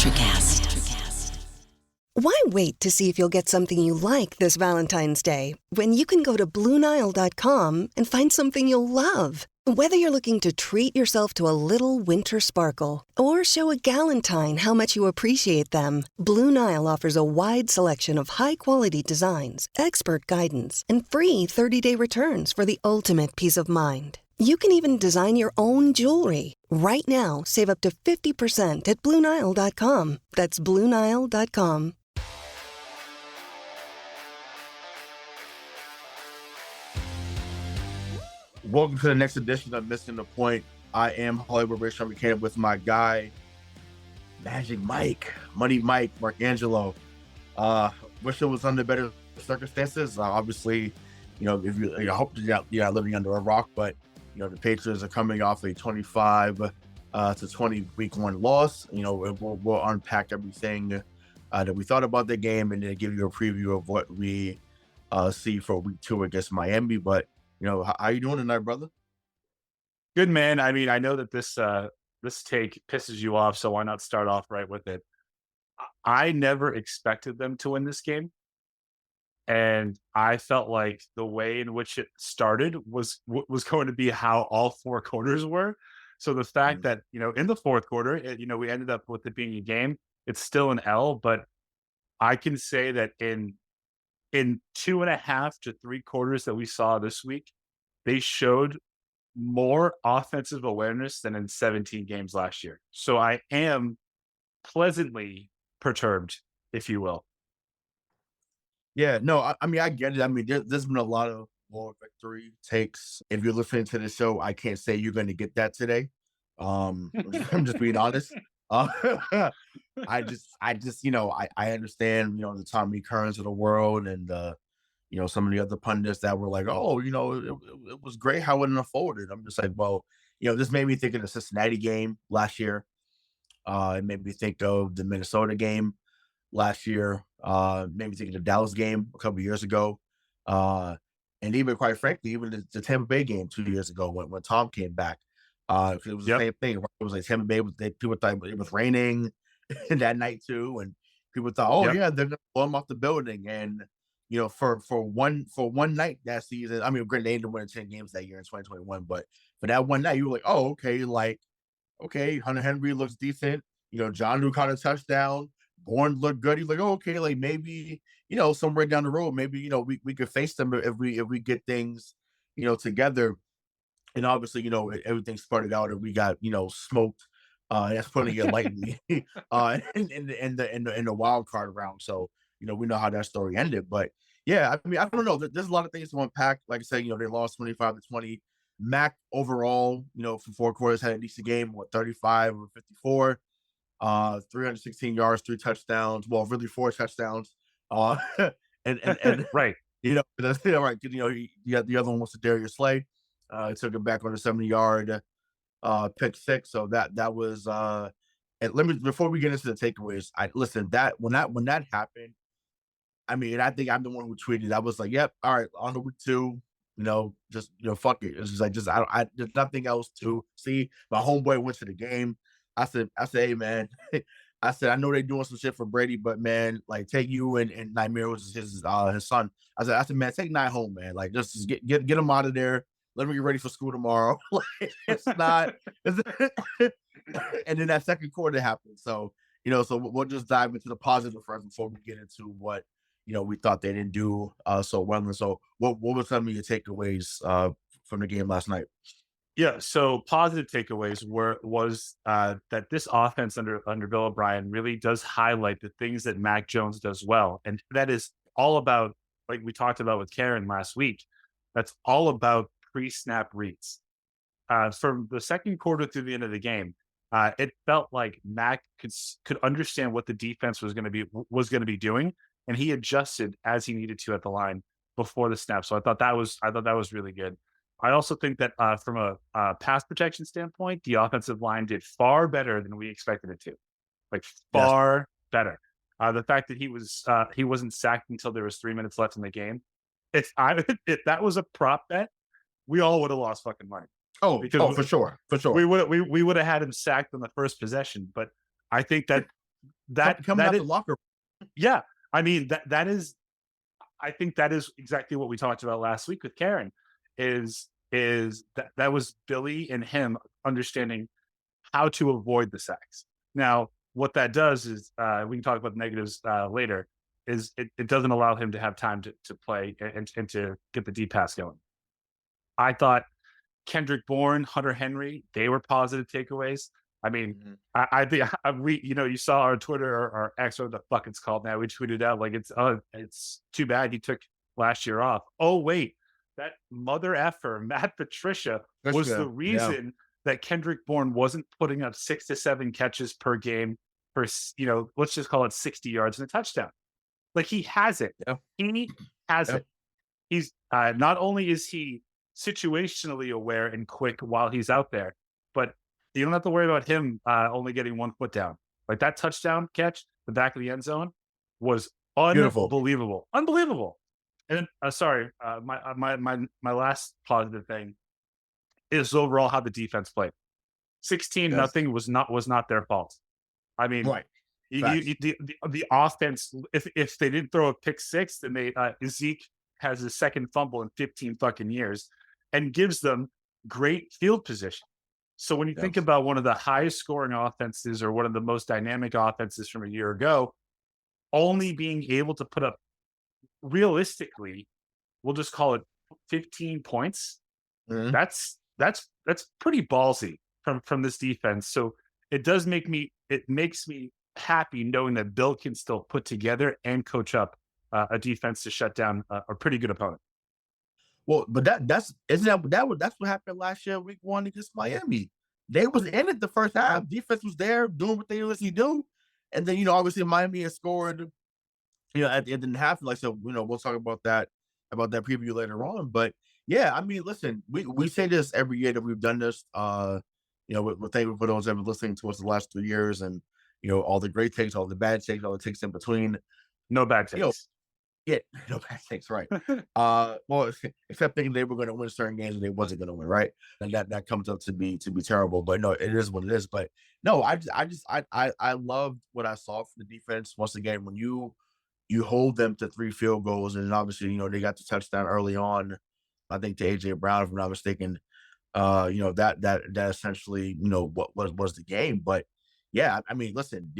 Electrocast. Why wait to see if you'll get something you like this Valentine's Day when you can go to BlueNile.com and find something you'll love? Whether you're looking to treat yourself to a little winter sparkle or show a galentine how much you appreciate them, Blue Nile offers a wide selection of high-quality designs, expert guidance, and free 30-day returns for the ultimate peace of mind. You can even design your own jewelry. Right now, save up to 50% at BlueNile.com. That's BlueNile.com. Welcome to the next edition of Missing the Point. I am Hollywood Rayshawn Buchanan with my guy, Magic Mike, Money Mike, Marcangelo. Wish it was under better circumstances. Obviously, if you hope you're not living under a rock, but the Patriots are coming off a 25 to 20 Week One loss. We'll unpack everything that we thought about the game and then give you a preview of what we see for Week 2 against Miami. But how you doing tonight, brother? Good, man. I mean, I know that this take pisses you off, so why not start off right with it? I never expected them to win this game. And I felt like the way in which it started was going to be how all four quarters were. So the fact that, in the fourth quarter, we ended up with it being a game, it's still an L, but I can say that in 2.5 to 3 quarters that we saw this week, they showed more offensive awareness than in 17 games last year. So I am pleasantly perturbed, if you will. Yeah, no, I mean, I get it. I mean, there's been a lot of more victory takes. If you're listening to the show, I can't say you're going to get that today. I'm just being honest. I understand, the Tommy Kerns of the world and, some of the other pundits that were like, oh, it was great how it unfolded. I'm just like, well, this made me think of the Cincinnati game last year. It made me think of the Minnesota game last year. Made me think of the Dallas game a couple years ago. And even, quite frankly, even the Tampa Bay game 2 years ago when Tom came back. It was the same thing. Right? It was like Tampa Bay, people thought it was raining that night too. And people thought, oh, yeah, they're going to blow them off the building. And, for one night that season, I mean, granted, they ended up winning 10 games that year in 2021. But for that one night, you were like, oh, okay, Hunter Henry looks decent. John Drew caught a touchdown. Bourne looked good. He's like, oh, okay, like maybe, somewhere down the road, maybe, we could face them if we get things, together. And obviously, everything started out and we got, smoked. That's putting it lightly in the wild card round. So, we know how that story ended. But yeah, I mean, I don't know. There's a lot of things to unpack. Like I said, they lost 25 to 20. Mac overall, for 4 quarters had a decent game, 35 or 54. 316 yards, 3 touchdowns. Well, really 4 touchdowns. And right. That's still right. The other one was to Darius Slay. He took it back on a 70-yard pick 6. So that was and let me, before we get into the takeaways, that when that happened, I mean, I think I'm the one who tweeted. I was like, yep, all right, on to Week 2. Just fuck it. It's just like there's nothing else to see. My homeboy went to the game. I said, hey man, I know they're doing some shit for Brady, but man, like take you and Nymir was his son. I said, man, take Nye home, man. Like just get him out of there. Let him get ready for school tomorrow. It's not. And then that second quarter happened. So so we'll just dive into the positive first before we get into what we thought they didn't do so well. And so what were some of your takeaways from the game last night? Yeah, so positive takeaways was that this offense under Bill O'Brien really does highlight the things that Mac Jones does well, and that is all about, like we talked about with Karen last week. That's all about pre-snap reads. From the second quarter through the end of the game, it felt like Mac could understand what the defense was going to be doing, and he adjusted as he needed to at the line before the snap. So I thought that was really good. I also think that from a pass protection standpoint, the offensive line did far better than we expected it to, like far better. The fact that he wasn't sacked until there was 3 minutes left in the game. If that was a prop bet, we all would have lost fucking money. For sure. We would have had him sacked on the first possession. But I think that coming out the locker. Yeah, I mean that is. I think that is exactly what we talked about last week with Karen. Is that was Billy and him understanding how to avoid the sacks. Now, what that does is we can talk about the negatives later. Is it doesn't allow him to have time to play and to get the deep pass going. I thought Kendrick Bourne, Hunter Henry, they were positive takeaways. I mean, I think we, you saw our Twitter or X, or the fuck it's called now. We tweeted out like it's too bad he took last year off. Oh wait, that mother effer Matt Patricia was the reason that Kendrick Bourne wasn't putting up 6 to 7 catches per game for let's just call it 60 yards and a touchdown. Like he has it. Yeah. He has it. He's not only is he situationally aware and quick while he's out there, but you don't have to worry about him only getting 1 foot down. Like that touchdown catch, the back of the end zone, was unbelievable. Unbelievable. And sorry, my last positive thing is overall how the defense played. 16-0 was not their fault. I mean, right. The offense, if they didn't throw a pick six, then Ezekiel has his second fumble in 15 fucking years and gives them great field position. So when you think about one of the highest scoring offenses or one of the most dynamic offenses from a year ago, only being able to put up realistically, we'll just call it 15 points. That's pretty ballsy from this defense. So it makes me happy knowing that Bill can still put together and coach up a defense to shut down a pretty good opponent. Well, but that's what happened last year, Week 1 against Miami. They was in it the first half. Defense was there doing what they usually do, and then obviously Miami has scored. At the end of the half, like so, we'll talk about that preview later on. But yeah, I mean, listen, we say this every year that we've done this. We're thankful for those ever listening to us the last 2 years, and all the great takes, all the bad takes, all the takes in between. No bad takes. Yeah, no bad takes, right? Well, except thinking they were going to win certain games and they wasn't going to win, right? And that comes up to be terrible. But no, it is what it is. But no, I loved what I saw from the defense. Once again, when you hold them to 3 field goals, and obviously they got the touchdown early on, I think to AJ Brown, if I'm not mistaken. That essentially what was the game. But yeah, I mean, listen,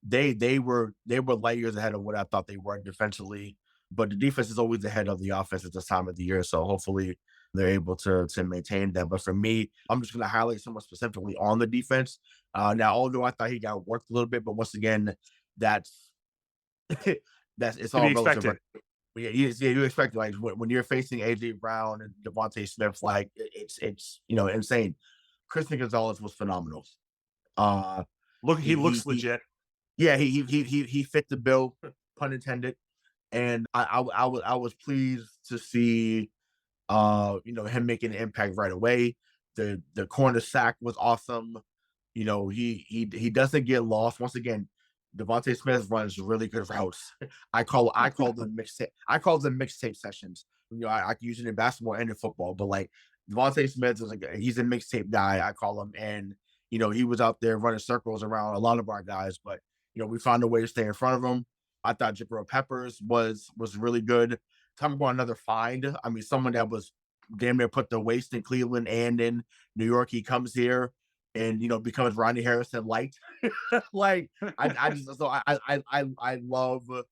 they were light years ahead of what I thought they were defensively, but the defense is always ahead of the offense at this time of the year. So hopefully they're able to maintain that. But for me, I'm just going to highlight someone specifically on the defense. Now, although I thought he got worked a little bit, but once again, that's it's all relative. Yeah, you expect like when you're facing AJ Brown and Devontae Smith, like it's insane. Christian Gonzalez was phenomenal. He looks legit. He fit the bill, pun intended. And I was pleased to see him making an impact right away. The corner sack was awesome. He doesn't get lost. Once again, Devontae Smith runs really good routes. I call them mixtape sessions. I can use it in basketball and in football, but like Devontae Smith is he's a mixtape guy, I call him. And he was out there running circles around a lot of our guys, but we found a way to stay in front of him. I thought Jabril Peppers was really good. Talking about another find. I mean, someone that was damn near put the waste in Cleveland and in New York. He comes here and becomes Ronnie Harrison light. Like I love what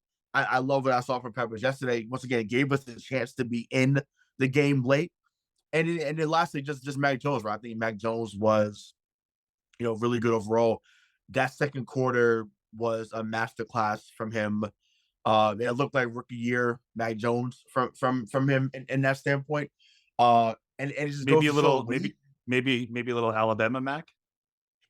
I saw from Peppers yesterday. Once again, it gave us the chance to be in the game late. And then lastly, just Mac Jones, right? I think Mac Jones was really good overall. That second quarter was a masterclass from him. It looked like rookie year Mac Jones from him in that standpoint. And it just maybe a little maybe a little Alabama Mac.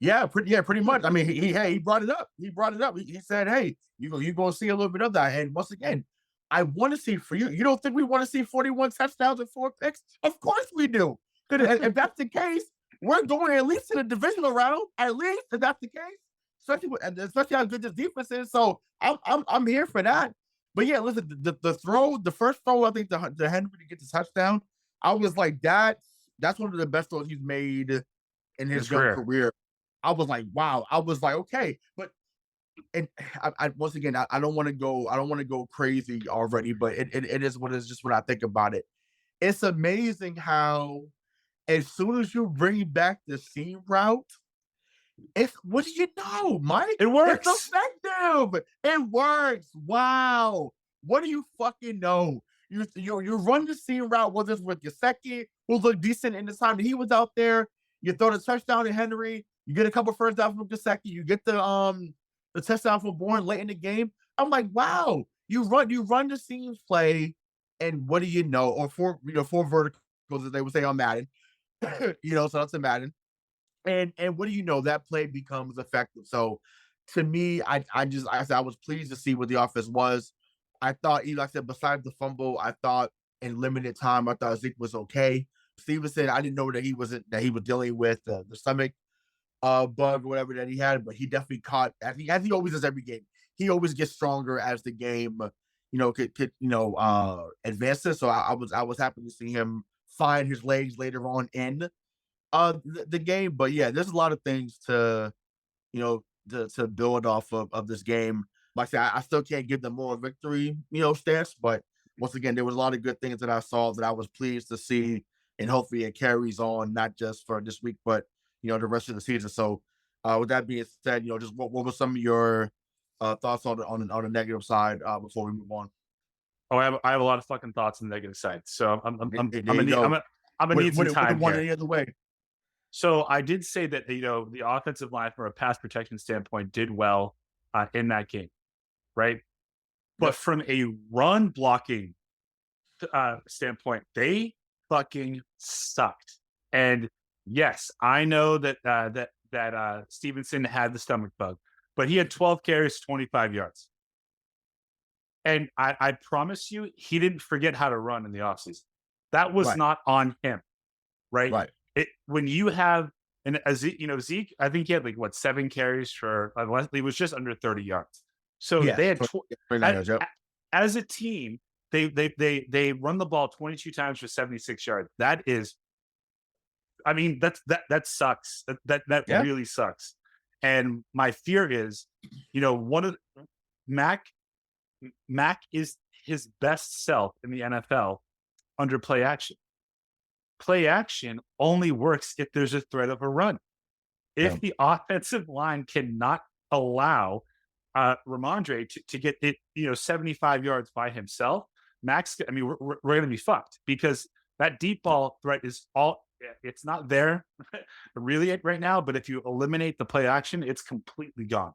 Yeah, pretty much. I mean, he brought it up. He said, "Hey, you gonna see a little bit of that." And once again, I want to see for you. You don't think we want to see 41 touchdowns and 4 picks? Of course we do. Because if that's the case, we're going at least to the divisional round. At least if that's the case, especially how good this defense is. So I'm here for that. But yeah, listen, the first throw, I think the Henry to get the touchdown, I was like, that's one of the best throws he's made in his young career. I was like, wow. I was like, okay. But and I once again, I don't want to go crazy already, but it is what is just when I think about it. It's amazing how as soon as you bring back the seam route, it's what do you know, Mike? It It's works. effective. It works. Wow. What do you fucking know? You run the seam route, whether it's with your second, who looked decent in the time that he was out there. You throw the touchdown to Henry, you get a couple first downs from the second, you get the touchdown from Bourne late in the game. I'm like, wow, you run the seams play, and what do you know? Or four verticals, as they would say on Madden. So that's a Madden. And what do you know? That play becomes effective. So to me, I was pleased to see what the offense was. I thought, like I said, besides the fumble, I thought in limited time, I thought Zeke was okay. Stevenson, I didn't know that he was dealing with the stomach bug or whatever that he had, but he definitely caught as he always does every game. He always gets stronger as the game, could advances. So I was happy to see him find his legs later on in the game. But yeah, there's a lot of things to build off of this game. Like I said, I still can't give them more victory, stance, but once again, there was a lot of good things that I saw that I was pleased to see, and hopefully it carries on not just for this week, but the rest of the season. So, with that being said, just what were some of your thoughts on the negative side before we move on? Oh, I have a lot of fucking thoughts on the negative side. So There I'm gonna you need go. I'm gonna need some Would have time won here. any other way. So I did say that the offensive line from a pass protection standpoint did well in that game, right? But Yep. from a run blocking standpoint, they fucking sucked. And yes, I know that Stevenson had the stomach bug, but he had 12 carries, 25 yards. And I promise you, he didn't forget how to run in the offseason. That was Right. not on him, right? Right. When you have Zeke, I think he had like what 7 carries for he was just under 30 yards. So they Yes. had 29 yards. Yep. as a team, they run the ball 22 times for 76 yards. That is, I mean, that sucks. That Yeah. really sucks. And my fear is, one of Mac Mac is his best self in the NFL under play action. Play action only works if there's a threat of a run. Yeah. If the offensive line cannot allow Ramondre to get it, 75 yards by himself, Max, I mean, we're going to be fucked because that deep ball threat is it's not there really right now. But if you eliminate the play action, it's completely gone.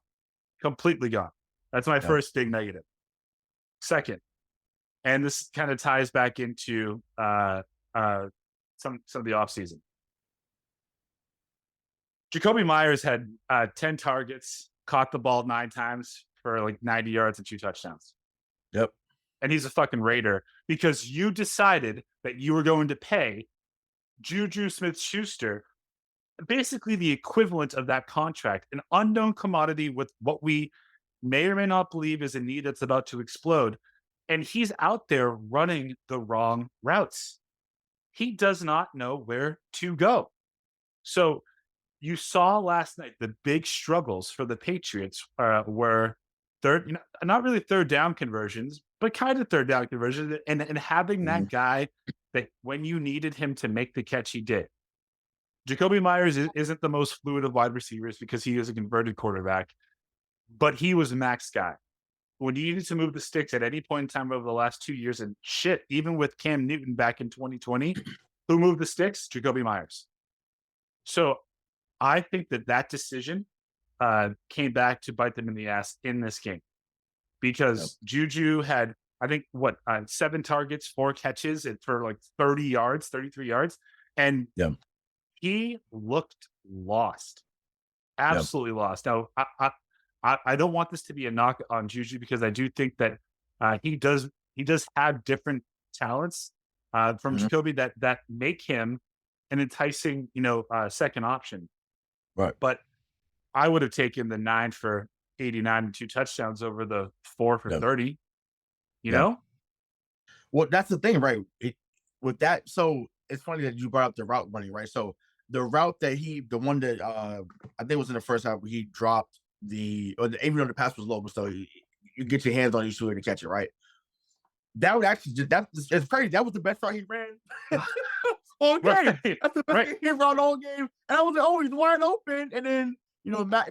Completely gone. That's my Yeah. first big negative. Second, and this kind of ties back into some of the offseason. Jacoby Myers had 10 targets, caught the ball 9 times for like 90 yards and 2 touchdowns. Yep. And he's a fucking Raider because you decided that you were going to pay Juju Smith-Schuster basically the equivalent of that contract, an unknown commodity with what we may or may not believe is a need that's about to explode. And he's out there running the wrong routes. He does not know where to go. So you saw last night the big struggles for the Patriots were not really third down conversions, but kind of third down conversions, and having that guy that when you needed him to make the catch, he did. Jacoby Myers isn't the most fluid of wide receivers because he is a converted quarterback, but he was a max guy. When you needed to move the sticks at any point in time over the last 2 years, and shit, even with Cam Newton back in 2020, who moved the sticks? Jacoby Myers. So I think that decision came back to bite them in the ass in this game because Juju had, I think, 7 targets, 4 catches, and for like 30 yards, 33 yards. And he looked lost, absolutely lost. Now, I don't want this to be a knock on Juju because I do think that he does have different talents from Jacoby that make him an enticing, second option. Right. But I would have taken the 9 for 89 and 2 touchdowns over the 4 for 30. You know? Well, that's the thing, right? With that, so it's funny that you brought up the route running, right? So the route that the one that I think was in the first half, where he dropped even though the pass was low, but still you get your hands on your shoulder to catch it, right? That would actually it's crazy. That was the best route he ran all game. Right. That's the best Right. thing he ran all game. And I was like, oh, he's wide open. And then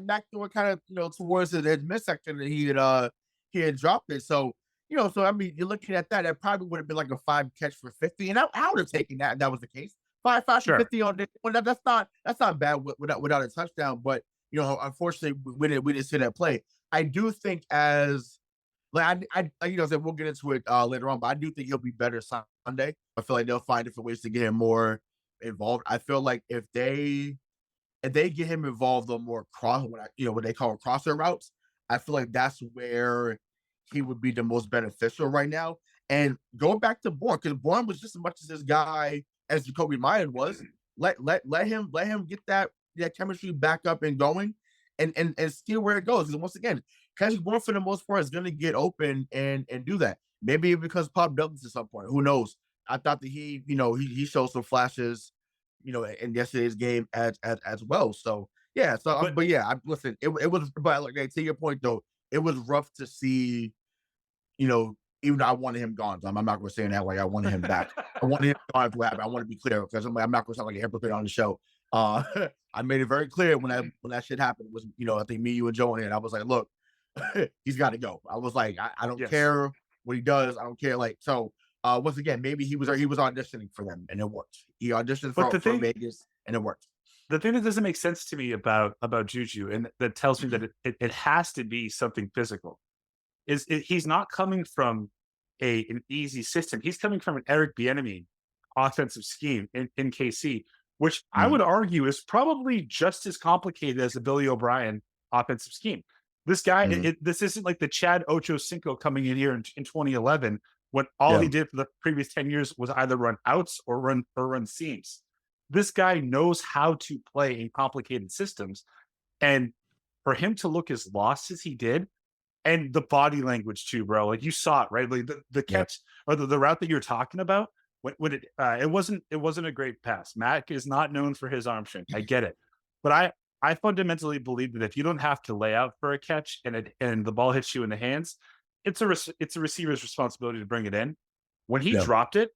Mac threw it kind of towards his midsection, and he had dropped it. So so I mean, you're looking at that. That probably would have been like a 5 catch for 50, and I would have taken that. If that was the case. Five for Sure. 50 on this. Well, that's not bad without a touchdown. But unfortunately, we didn't see that play. I do think as like so we'll get into it later on, but I do think he'll be better Sunday. I feel like they'll find different ways to get him more involved. I feel like if they get him involved on more what they call crosser routes, I feel like that's where he would be the most beneficial right now. And going back to Bourne, because Bourne was just as much as this guy as Jacoby Myers was. Let him get that chemistry back up and going, and see where it goes. Because once again, Kendrick Bourne for the most part is going to get open and do that. Maybe because Pop Douglas at some point. Who knows? I thought that he showed some flashes, in yesterday's game as well. So yeah. So but yeah, listen. It was, but like to your point though, it was rough to see. Even though I wanted him gone, I'm not going to say that like I wanted him back. I wanted him gone to happen. I want to be clear because I'm not going to sound like a hypocrite on the show. I made it very clear when that shit happened. It was I think me, you, and Joe in it. I was like, look, he's got to go. I was like, I don't care what he does. I don't care. Like so. Once again, maybe he was auditioning for them and it worked. He auditioned for Vegas and it worked. The thing that doesn't make sense to me about Juju, and that tells me that it has to be something physical, is he's not coming from an easy system. He's coming from an Eric Bieniemy offensive scheme in KC, which I would argue is probably just as complicated as the Billy O'Brien offensive scheme. This guy, this isn't like the Chad Ochocinco coming in here in 2011 when all he did for the previous 10 years was either run outs or run seams. This guy knows how to play in complicated systems. And for him to look as lost as he did, and the body language too, bro, like you saw it, right? Like the catch or the route that you're talking about, when it wasn't a great pass. Matt is not known for his arm strength. I get it. But I fundamentally believe that if you don't have to lay out for a catch and the ball hits you in the hands, it's a receiver's responsibility to bring it in. When he dropped it,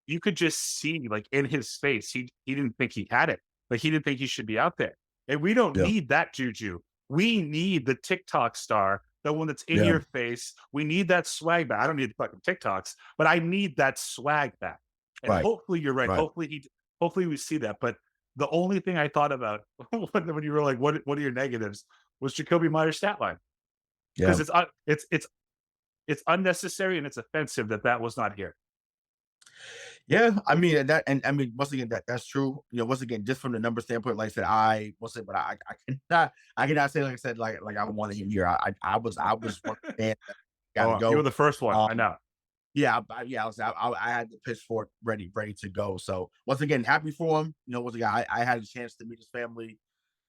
you could just see like in his face, he didn't think he had it. Like he didn't think he should be out there. And we don't need that Juju. We need the TikTok star, the one that's in your face. We need that swag back. I don't need the fucking TikToks, but I need that swag back. And hopefully you're right. Hopefully we see that. But the only thing I thought about when you were like, what are your negatives, was Jacoby Myers' stat line. Because it's unnecessary and it's offensive that was not here. Yeah, I mean I mean once again that's true. Once again, just from the number standpoint, like I said, but I cannot say like I said like I wanted him here. I was one fan. Gotta go. You were the first one. I know. Yeah, I had the pitchfork ready to go. So once again, happy for him. Once again, I had a chance to meet his family.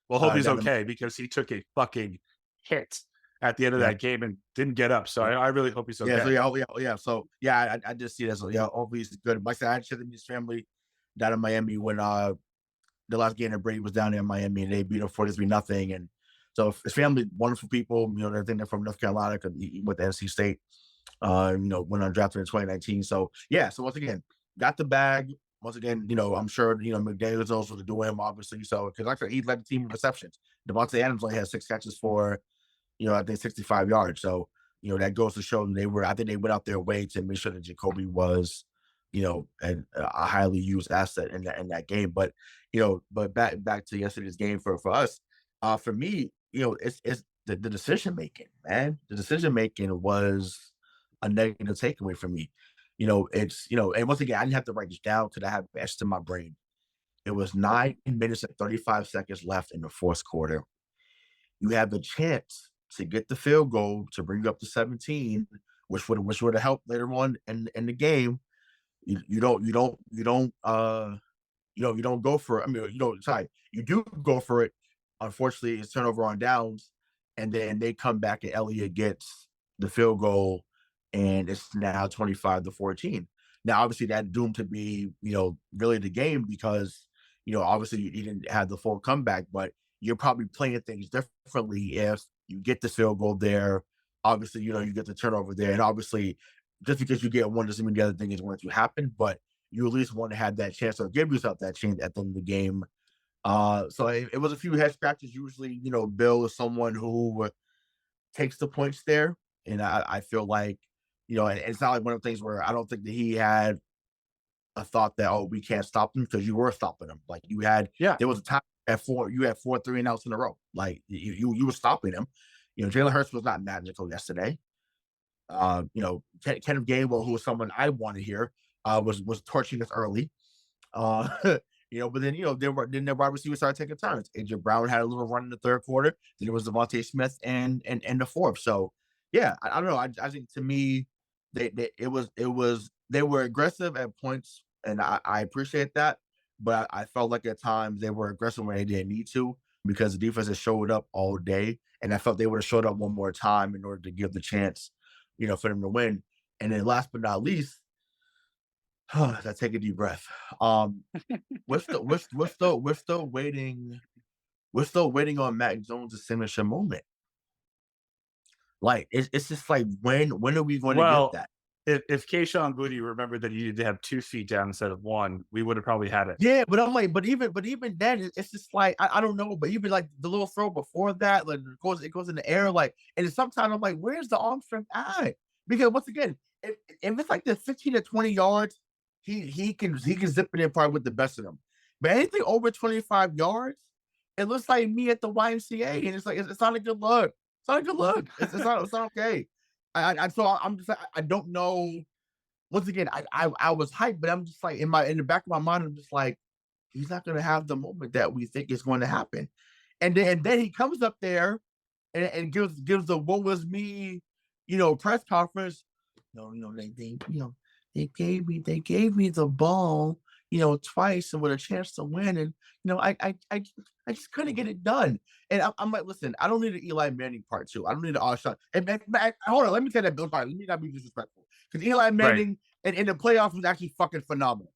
Well, hope he's okay because he took a fucking hit at the end of that game and didn't get up. So I really hope he's okay. So I just see that. So hopefully he's good. Like I said, I had to meet his family down in Miami when the last game that Brady was down there in Miami and they beat him 43-0. And so his family, wonderful people. They're from North Carolina because he went to NC State. Went undrafted in 2019. So so once again, got the bag. Once again, I'm sure McDaniels also doing him obviously. So because like I said, he led the team in receptions. Devontae Adams only had 6 catches for I think 65 yards. So, that goes to show them I think they went out their way to make sure that Jacoby was, a highly used asset in that game. But, but back to yesterday's game for us, for me, it's the decision making, man. The decision making was a negative takeaway for me. And once again, I didn't have to write this down because I have etched in my brain. It was 9 minutes and 35 seconds left in the fourth quarter. You have the chance to get the field goal to bring you up to 17, which would have helped later on in the game. You don't go for it. I mean, you do go for it. Unfortunately, it's turnover on downs, and then they come back and Elliott gets the field goal, and it's now 25-14. Now, obviously, that doomed to be really the game because obviously you didn't have the full comeback, but you're probably playing things differently if You get the field goal there. Obviously, you get the turnover there. And obviously, just because you get one doesn't mean the other thing is going to happen, but you at least want to have that chance or give yourself that chance at the end of the game. So it was a few head scratches. Usually, Bill is someone who takes the points there. And I feel like, and it's not like one of the things where I don't think that he had a thought that, oh, we can't stop them, because you were stopping them. Like there was a time you had 4 3-and-outs in a row. Like you were stopping them. Jalen Hurts was not magical yesterday. Kenneth Gainwell, who was someone I wanted here, was torching us early. But then then the wide receivers started taking turns. AJ Brown had a little run in the third quarter. Then it was Devontae Smith and the fourth. So yeah, I don't know. I think to me, they were aggressive at points, and I appreciate that. But I felt like at times they were aggressive when they didn't need to, because the defense has showed up all day, and I felt they would have showed up one more time in order to give the chance, for them to win. And then last but not least, let's take a deep breath. We're still waiting. We're still waiting on Matt Jones' signature moment. Like it's just like, when are we going to get that? If Kayshon Boutte remembered that you needed to have 2 feet down instead of 1, we would have probably had it. Yeah, but I'm like, but even then, it's just like, I don't know. But even like the little throw before that, like it goes in the air, like, and sometimes I'm like, where's the arm strength at? Because once again, if it's like the 15 to 20 yards, he can zip it in probably with the best of them. But anything over 25 yards, it looks like me at the YMCA, and it's like it's not a good look. It's not a good look. It's not okay. So I'm just like, I don't know. Once again, I was hyped, but I'm just like, in the back of my mind, I'm just like, he's not going to have the moment that we think is going to happen. And then he comes up there and gives the "what was me," press conference. No, they gave me the ball, twice, and with a chance to win, and I just couldn't get it done. And I'm like, listen, I don't need an Eli Manning part 2. I don't need an all shot. And hold on, let me say that, Bill. Let me not be disrespectful, because Eli Manning in the playoffs was actually fucking phenomenal.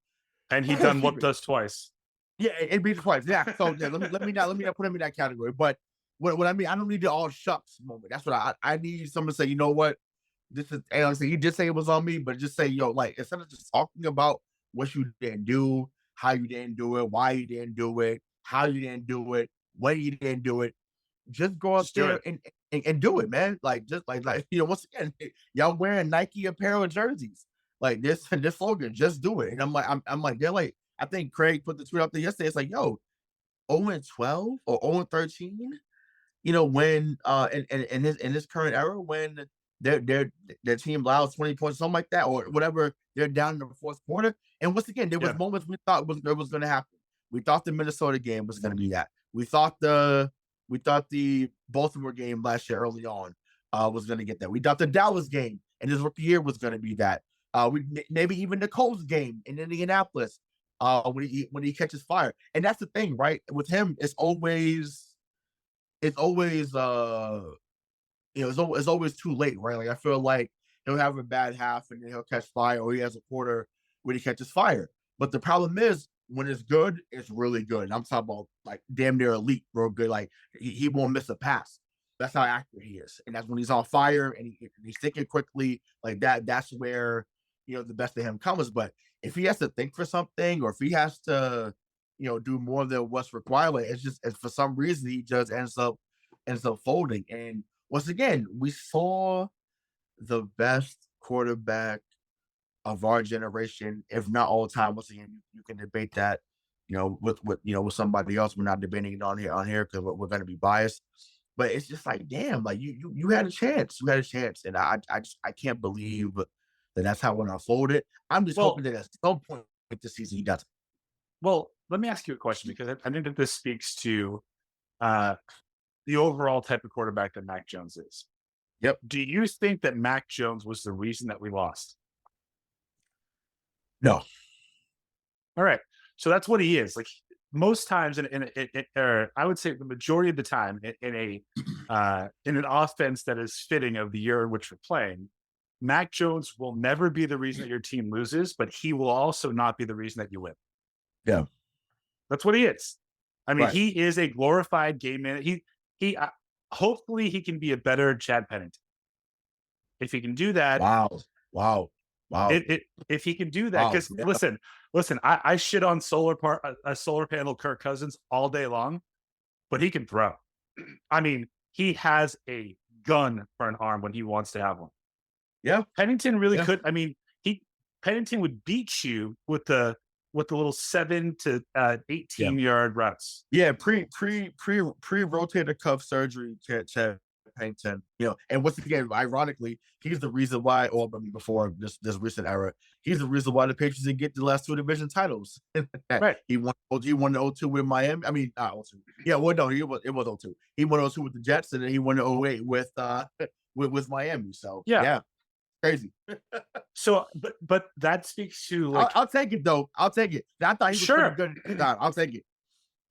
And he done whooped us twice. Yeah, it beat us twice. Yeah. So yeah, let me not put him in that category. But what I mean, I don't need the all shucks moment. That's what I need someone to say, you know what? This is, and like, you did say it was on me, but just say, like, instead of just talking about what you didn't do, how you didn't do it, why you didn't do it, how you didn't do it, when you didn't do it, just go out there and do it, man. Like, just like once again, y'all wearing Nike apparel jerseys, like this slogan, just do it. And I'm like, they're like, I think Craig put the tweet out there yesterday. It's like, yo, 0-12 or 0-13, when in his current era, when their team allows 20 points, something like that, or whatever, they're down in the fourth quarter. And once again, there was moments we thought was going to happen. We thought the Minnesota game was going to be that. We thought the Baltimore game last year early on was going to get that. We thought the Dallas game in his rookie year was going to be that. Maybe even the Colts game in Indianapolis when he catches fire. And that's the thing, right? With him, it's always it's always too late, right? Like, I feel like he'll have a bad half and then he'll catch fire, or he has a quarter when he catches fire. But the problem is, when it's good, it's really good. And I'm talking about like damn near elite, bro. Good, like he won't miss a pass. That's how accurate he is, and that's when he's on fire and he's thinking quickly like that. That's where the best of him comes. But if he has to think for something, or if he has to do more than what's required, like, it's for some reason he just ends up folding. And once again, we saw the best quarterback of our generation, if not all time. Once again, you can debate that, with somebody else. We're not debating it on here because we're going to be biased. But it's just like, damn, like you had a chance. You had a chance, and I can't believe that that's how it unfolded. I'm just hoping that at some point this season he does it. Well, let me ask you a question, because I think that this speaks to the overall type of quarterback that Mac Jones is. Yep. Do you think that Mac Jones was the reason that we lost? No. All right. So that's what he is. Like, most times, or I would say the majority of the time, in an offense that is fitting of the year in which we're playing, Mac Jones will never be the reason that your team loses, but he will also not be the reason that you win. Yeah. That's what he is. I mean, Right. He is a glorified game man. hopefully he can be a better Chad Pennington. If he can do that, Wow. if he can do that, because Yeah. listen, I shit on a solar panel Kirk Cousins all day long, but he can throw. I mean, he has a gun for an arm when he wants to have one. Yeah. Pennington really Yeah. could. I mean, Pennington would beat you with the little 7 to 18-yard routes. Yeah, pre rotator cuff surgery, Chad Pennington. And once again, ironically, he's the reason why, or before this recent era, he's the reason why the Patriots didn't get the last 2 division titles. Right. He won the 02 with Miami. I mean, not 02. Yeah, well, no, it was 02. He won 02 with the Jets, and then he won the 08 with Miami. So yeah, crazy. So, but that speaks to like, I'll take it though. I'll take it. I thought he was pretty good. I'll take it.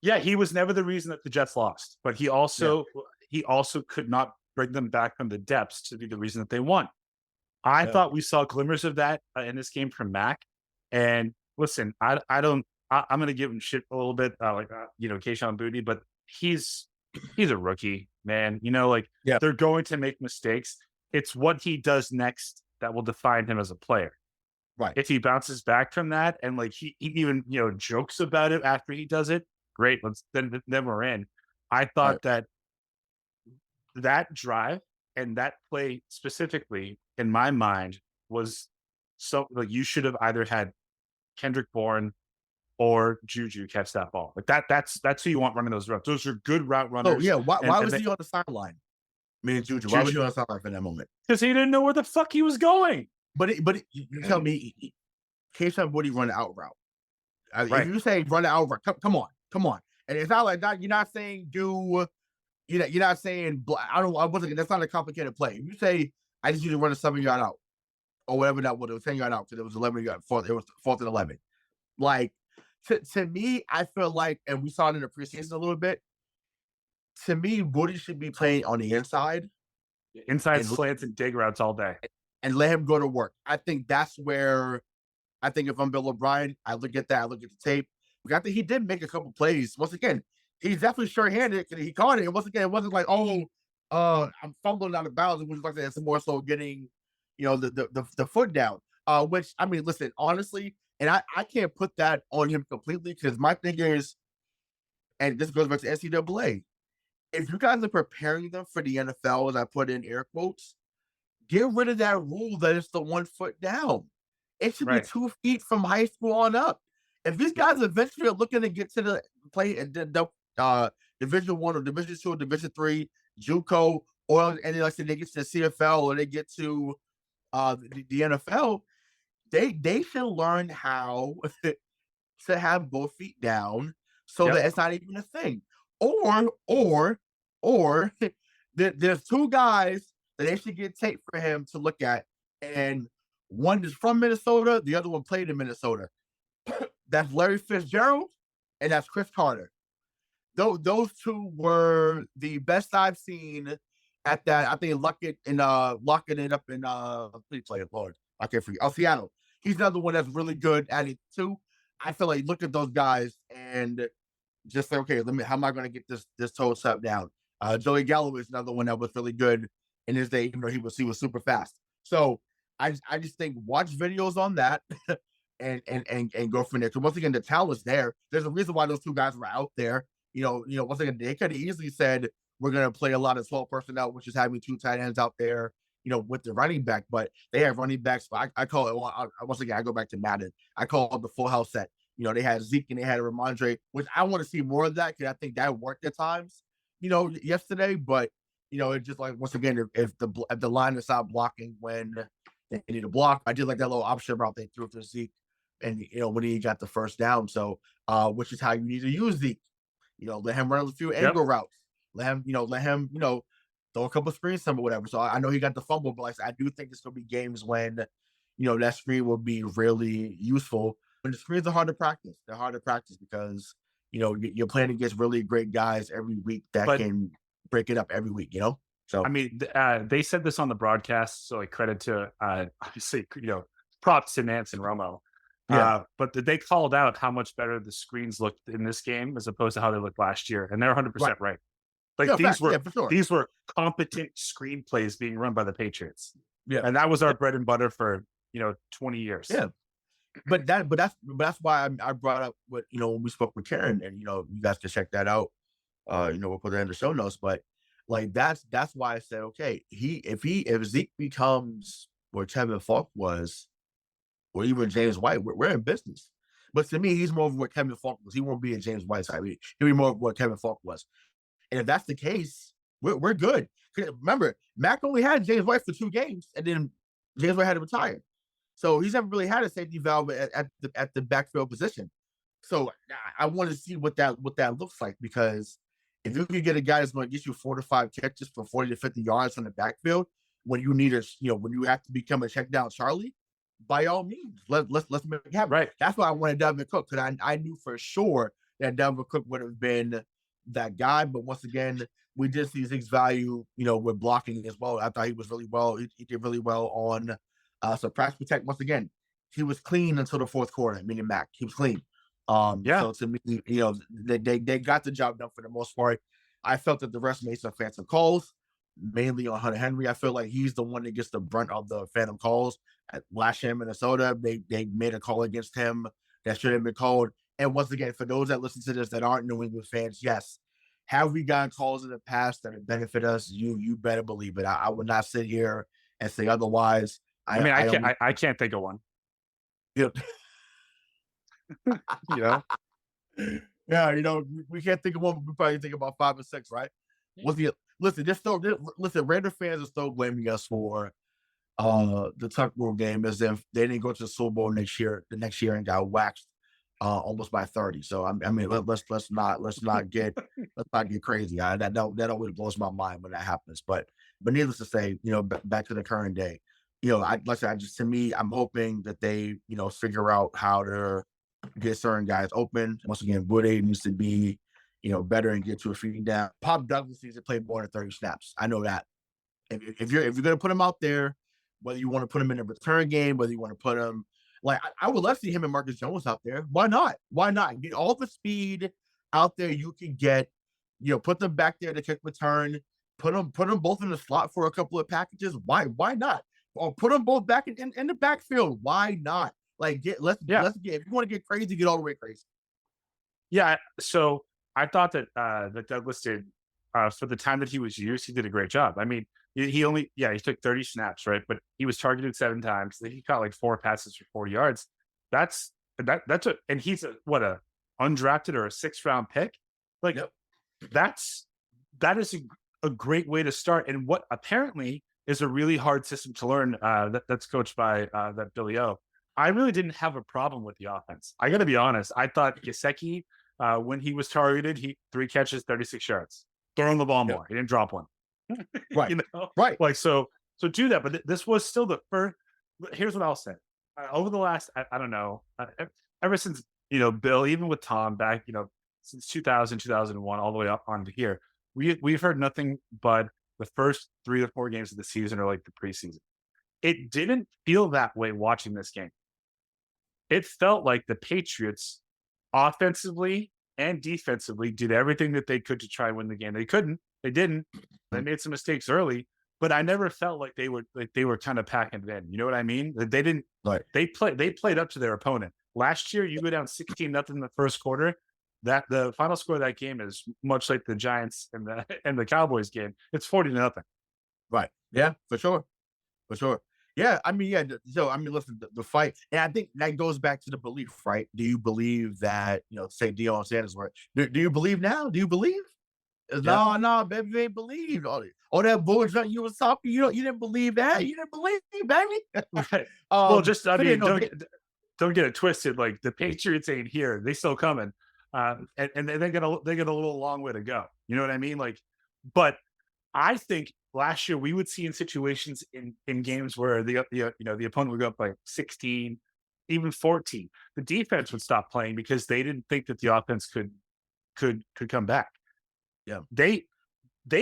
Yeah, he was never the reason that the Jets lost, but he also could not bring them back from the depths to be the reason that they won. I thought we saw glimmers of that in this game from Mac. And listen, I'm going to give him shit a little bit, Kayshon Boutte, but he's a rookie, man. They're going to make mistakes. It's what he does next that will define him as a player. Right. If he bounces back from that and like he even jokes about it after he does it, great. Then we're in. I thought that drive and that play specifically in my mind was so like you should have either had Kendrick Bourne or Juju catch that ball. Like that's who you want running those routes. Those are good route runners. Oh yeah. Why was he on the sideline? Juju. Why was he on the sideline for that moment? Because he didn't know where the fuck he was going. But you tell me, Kayshon Boutte run the out route. Right. If you say run the out route, come on. And it's not like that. You're not saying you're not saying that's not a complicated play. If you say I just need to run a 7-yard out or whatever that was, it was 10-yard out because it was 11-yard. It was 4th and 11. Like to me, I feel like, and we saw it in the preseason a little bit. To me, Boutte should be playing on the inside slants and dig routes all day, and let him go to work. I think that's where I think if I'm Bill O'Brien, I look at that, I look at the tape. I think he did make a couple plays. Once again, he's definitely sure-handed because he caught it. And once again, it wasn't like, I'm fumbling out of bounds. It was like it's more so getting, the foot down. Which I mean, listen, honestly, and I can't put that on him completely because my thing is, and this goes back to NCAA. If you guys are preparing them for the NFL, as I put in air quotes, get rid of that rule that it's the 1 foot down. It should be 2 feet from high school on up. If these guys eventually are looking to get to the play the Division 1 or Division 2 or Division 3, JUCO, or and then like they get to the CFL or they get to the NFL, they should learn how to have both feet down so that it's not even a thing. Or there's 2 guys that they should get tape for him to look at, and one is from Minnesota, the other one played in Minnesota. That's Larry Fitzgerald and that's Chris Carter. Those 2 were the best I've seen at that. I think locking it up in please play it, Lord. I can't forget. Seattle. He's another one that's really good at it too. I feel like look at those guys and just say, okay, how am I going to get this toe step down? Joey Galloway is another one that was really good in his day, even though he was super fast. So I just think watch videos on that and go from there. So once again, the talent's there. There's a reason why those 2 guys were out there. Once again, they could have easily said we're going to play a lot of 12 personnel, which is having 2 tight ends out there, with the running back. But they have running backs. I call it, once again, I go back to Madden. I call it the full house set. They had Zeke and they had Ramondre, which I want to see more of that because I think that worked at times, yesterday. But, it's just like, once again, if the line is not blocking when they need to block, I did like that little option route they threw to Zeke. And when he got the first down, so which is how you need to use Zeke. Let him run a few angle routes. Let him throw a couple screens, some or whatever. So I know he got the fumble, but I do think there's gonna be games when that screen will be really useful. When the screens are hard to practice, they're hard to practice because you're playing against really great guys every week that can break it up every week. So I mean, they said this on the broadcast, so like credit to obviously props to Nance and Romo. Yeah. But they called out how much better the screens looked in this game as opposed to how they looked last year. And they're 100% right. Like Yeah, these facts. were Yeah, for sure. these were competent screenplays being run by the Patriots. Yeah. And that was our bread and butter for 20 years. Yeah. But that's why I brought up what, when we spoke with Karen, and you guys can check that out. We'll put that in the show notes. But like that's why I said, okay, if Zeke becomes where Kevin Falk was, or even James White, we're in business. But to me, he's more of what Kevin Falk was. He won't be a James White side. He'll be more of what Kevin Falk was. And if that's the case, we're good. Remember, Mac only had James White for 2 games, and then James White had to retire. So he's never really had a safety valve at the backfield position. So I want to see what that looks like, because if you can get a guy that's going to get you 4 to 5 catches for 40 to 50 yards from the backfield when you need when you have to become a check down Charlie, by all means, let's make it happen. Right. That's why I wanted Devin Cook, because I knew for sure that Devin Cook would have been that guy. But once again, we did see Zeke's value, with blocking as well. I thought he was really well. He did really well on surprise protect. Once again, he was clean until the fourth quarter, meaning Mac. He was clean. So to me, they got the job done for the most part. I felt that the rest made some phantom calls, mainly on Hunter Henry. I feel like he's the one that gets the brunt of the phantom calls. At last year in Minnesota, they made a call against him that should have been called. And once again, for those that listen to this that aren't New England fans, yes, have we gotten calls in the past that have benefited us? You better believe it. I would not sit here and say otherwise. I can't think of one. Yep. Yeah, we can't think of one, but we probably think about 5 or 6, right? Listen, Raider fans are still blaming us for the Tuck Rule game as if they didn't go to the Super Bowl the next year and got waxed almost by 30. So let's not get crazy. That always blows my mind when that happens. But needless to say, back to the current day, I'm hoping that they figure out how to get certain guys open. Once again, Woody needs to be better and get to a feeding down. Pop Douglas needs to play more than 30 snaps. I know that. If you're gonna put him out there, whether you want to put him in a return game, whether you want to put him, like, I would love to see him and Marcus Jones out there. Why not? Why not? Get all the speed out there you can get. Put them back there to kick return. Put them both in the slot for a couple of packages. Why not? Or put them both back in the backfield. Why not? Like, let's get, if you want to get crazy, get all the way crazy. Yeah. So I thought that Douglas did, for the time that he was used, he did a great job. I mean, he took 30 snaps, right? But he was targeted 7 times. He caught like 4 passes for 40 yards. And he's a undrafted or a 6th round pick. Like, yep. that is a great way to start. And what apparently is a really hard system to learn, that's coached by that Billy O. I really didn't have a problem with the offense. I got to be honest. I thought Gesicki, when he was targeted, 3 catches, 36 yards, throwing the ball more. He didn't drop one. Right. Right. Like, so do that. But this was still the first. Here's what I'll say. Over the last, I don't know, ever since, Bill, even with Tom back, since 2000, 2001, all the way up onto here, we've heard nothing but the first 3 to 4 games of the season are like the preseason. It didn't feel that way watching this game. It felt like the Patriots offensively and defensively did everything that they could to try and win the game. They couldn't. They didn't. They made some mistakes early, but I never felt like they were kind of packing it in. You know what I mean? They didn't. Right. They played up to their opponent. Last year, you go down 16-0 in the first quarter. That the final score of that game is much like the Giants and the Cowboys game. It's 40-0. Right. Yeah, for sure. Yeah, listen, the fight, and I think that goes back to the belief, right? Do you believe that, say Deion Sanders, right? Do you believe now? Do you believe? Yeah. No, baby, you ain't believed. All that bullshit you was talking, you didn't believe that. You didn't believe me, baby. Right. Well, don't get it twisted. Like, the Patriots ain't here; they still coming, and they got a little long way to go. You know what I mean? Like, but I think last year we would see in situations in games where the opponent would go up by 16, even 14. The defense would stop playing because they didn't think that the offense could come back. Yeah, they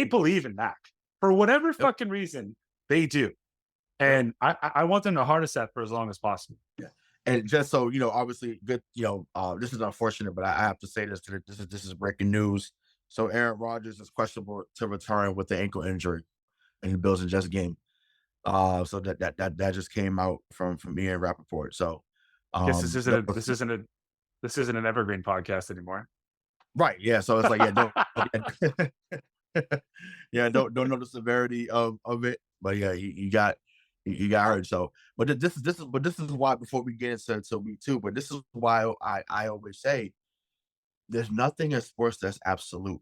believe in that for whatever fucking reason. They do, and I want them to harness that for as long as possible. Yeah, and just so obviously good. This is unfortunate, but I have to say this. This is breaking news. So Aaron Rodgers is questionable to return with the ankle injury in the Bills and Jets game. So that just came out from Ian Rappaport. So, Guess this isn't an evergreen podcast anymore. right, yeah. So it's like, yeah, don't, yeah, don't know the severity of it, but yeah, you got hurt. So, but this is why, before we get into week 2, but this is why I always say there's nothing in sports that's absolute.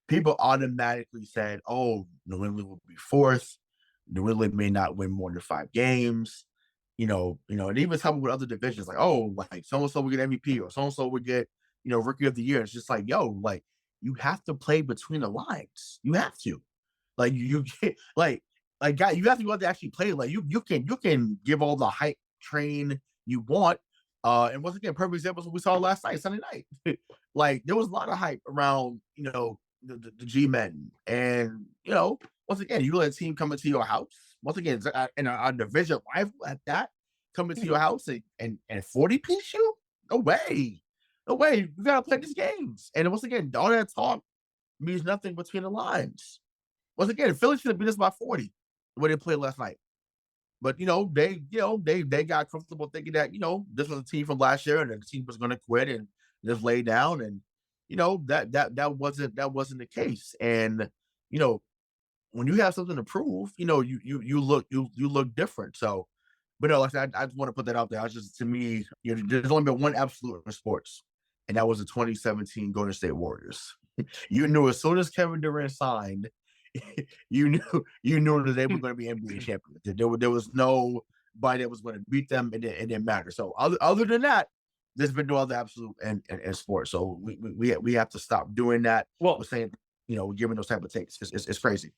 People automatically said, "Oh, New England will be 4th. New England may not win more than 5 games." And even some with other divisions, like, "Oh, like so and so will get MVP or so and so would get, Rookie of the Year." It's just like, yo, like you have to play between the lines. You have to, like, you get guy, you have to go out to actually play. Like you can give all the hype train you want. And once again, perfect example is what we saw last night, Sunday night. Like there was a lot of hype around, the G-men. And, once again, you let a team come into your house, once again, in a division rival at that, come into your house and 40-piece you? No way. No way. You got to play these games. And once again, all that talk means nothing between the lines. Once again, Philly should have beat us by 40 when they played last night. But they got comfortable thinking that this was a team from last year and the team was going to quit and just lay down, and that wasn't the case. And when you have something to prove, you look different. So, but no, like I just want to put that out there. I was just, to me, there's only been one absolute in sports, and that was the 2017 Golden State Warriors. You knew as soon as Kevin Durant signed, you knew that they were going to be NBA champions. There was nobody that was going to beat them, and it didn't matter. So other than that, there's been no other absolute in sports. So we have to stop doing that. Well, we're saying, giving those type of takes. It's crazy.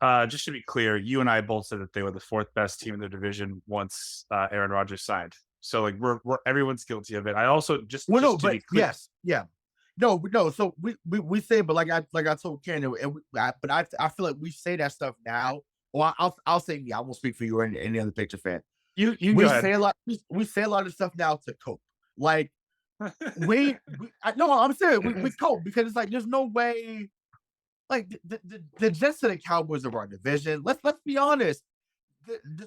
Just to be clear, you and I both said that they were the 4th best team in their division once Aaron Rodgers signed. So like we're everyone's guilty of it. I also just to be clear, yes, yeah. No. So we say, but like I told Ken, but I feel like we say that stuff now. Well, I'll say me. I won't speak for you or any other picture fan. You we go say ahead. a lot. We say a lot of stuff now to cope. Like no, I'm serious. We cope because it's like there's no way. Like the Jets and the Cowboys of our division. Let's be honest.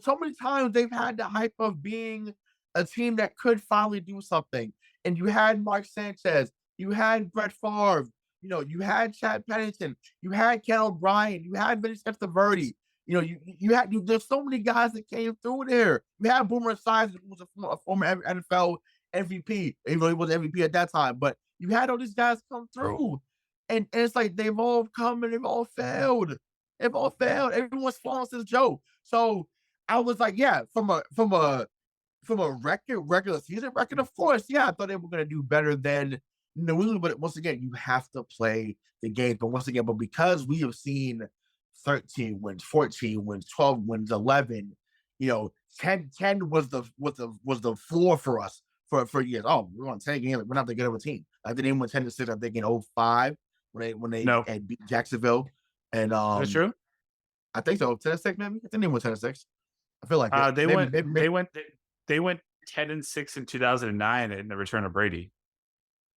So many times they've had the hype of being a team that could finally do something. And you had Mark Sanchez, you had Brett Favre, you had Chad Pennington, you had Ken O'Brien, you had Vince Testaverde. There's so many guys that came through there. You had Boomer Esiason, who was a former NFL MVP, even though he was MVP at that time. But you had all these guys come through. And it's like they've all come and they've all failed. They've all failed. Everyone's fallen since Joe. So I was like, yeah, from a regular season record, of course, yeah, I thought they were going to do better than New England. But once again, you have to play the game. But once again, because we have seen 13 wins, 14 wins, 12 wins, 11, 10 was the floor for us for years. Oh, we're on 10 games. We're not that good of a team. Like they didn't win 10-6, I think, in 05 when they had beat Jacksonville. And that's true. I think so. 10-6, maybe. I think they went 10-6. I feel like they went 10-6 in 2009 in the return of Brady.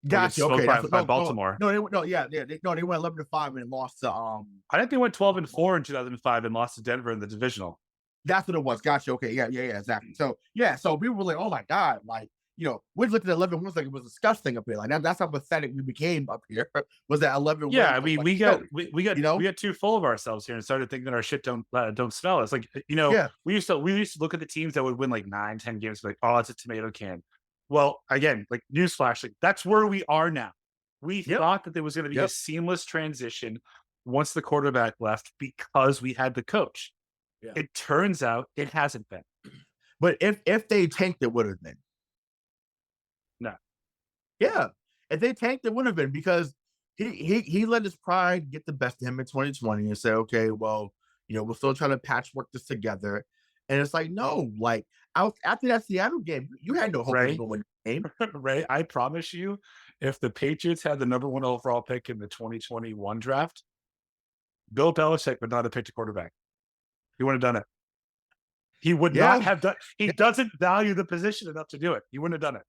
Gotcha. Okay, by Baltimore. They went 11-5 and lost to. I think they went 12-4 in 2005 and lost to Denver in the divisional. That's what it was. Gotcha. Okay, yeah, exactly. So so we were like, oh my god, like we looked at 11 wins like it was disgusting up here. Like that's how pathetic we became up here. Was that 11? Yeah, wins? we got too full of ourselves here and started thinking that our shit don't smell. It's like we used to look at the teams that would win like 9-10 games, like, oh, it's a tomato can. Well, again, like newsflash, like that's where we are now. We thought that there was going to be a seamless transition once the quarterback left because we had the coach. Yeah. It turns out it hasn't been. But if they tanked, it would have been. No. Yeah. If they tanked, it would have been, because he let his pride get the best of him in 2020 and say, okay, well, we're still trying to patchwork this together. And it's like, no, like after that Seattle game, you had no hope of winning the game. Ray, I promise you, if the Patriots had the number 1 overall pick in the 2021 draft, Bill Belichick would not have picked a quarterback. He wouldn't have done it. He would not have done. He doesn't value the position enough to do it. He wouldn't have done it.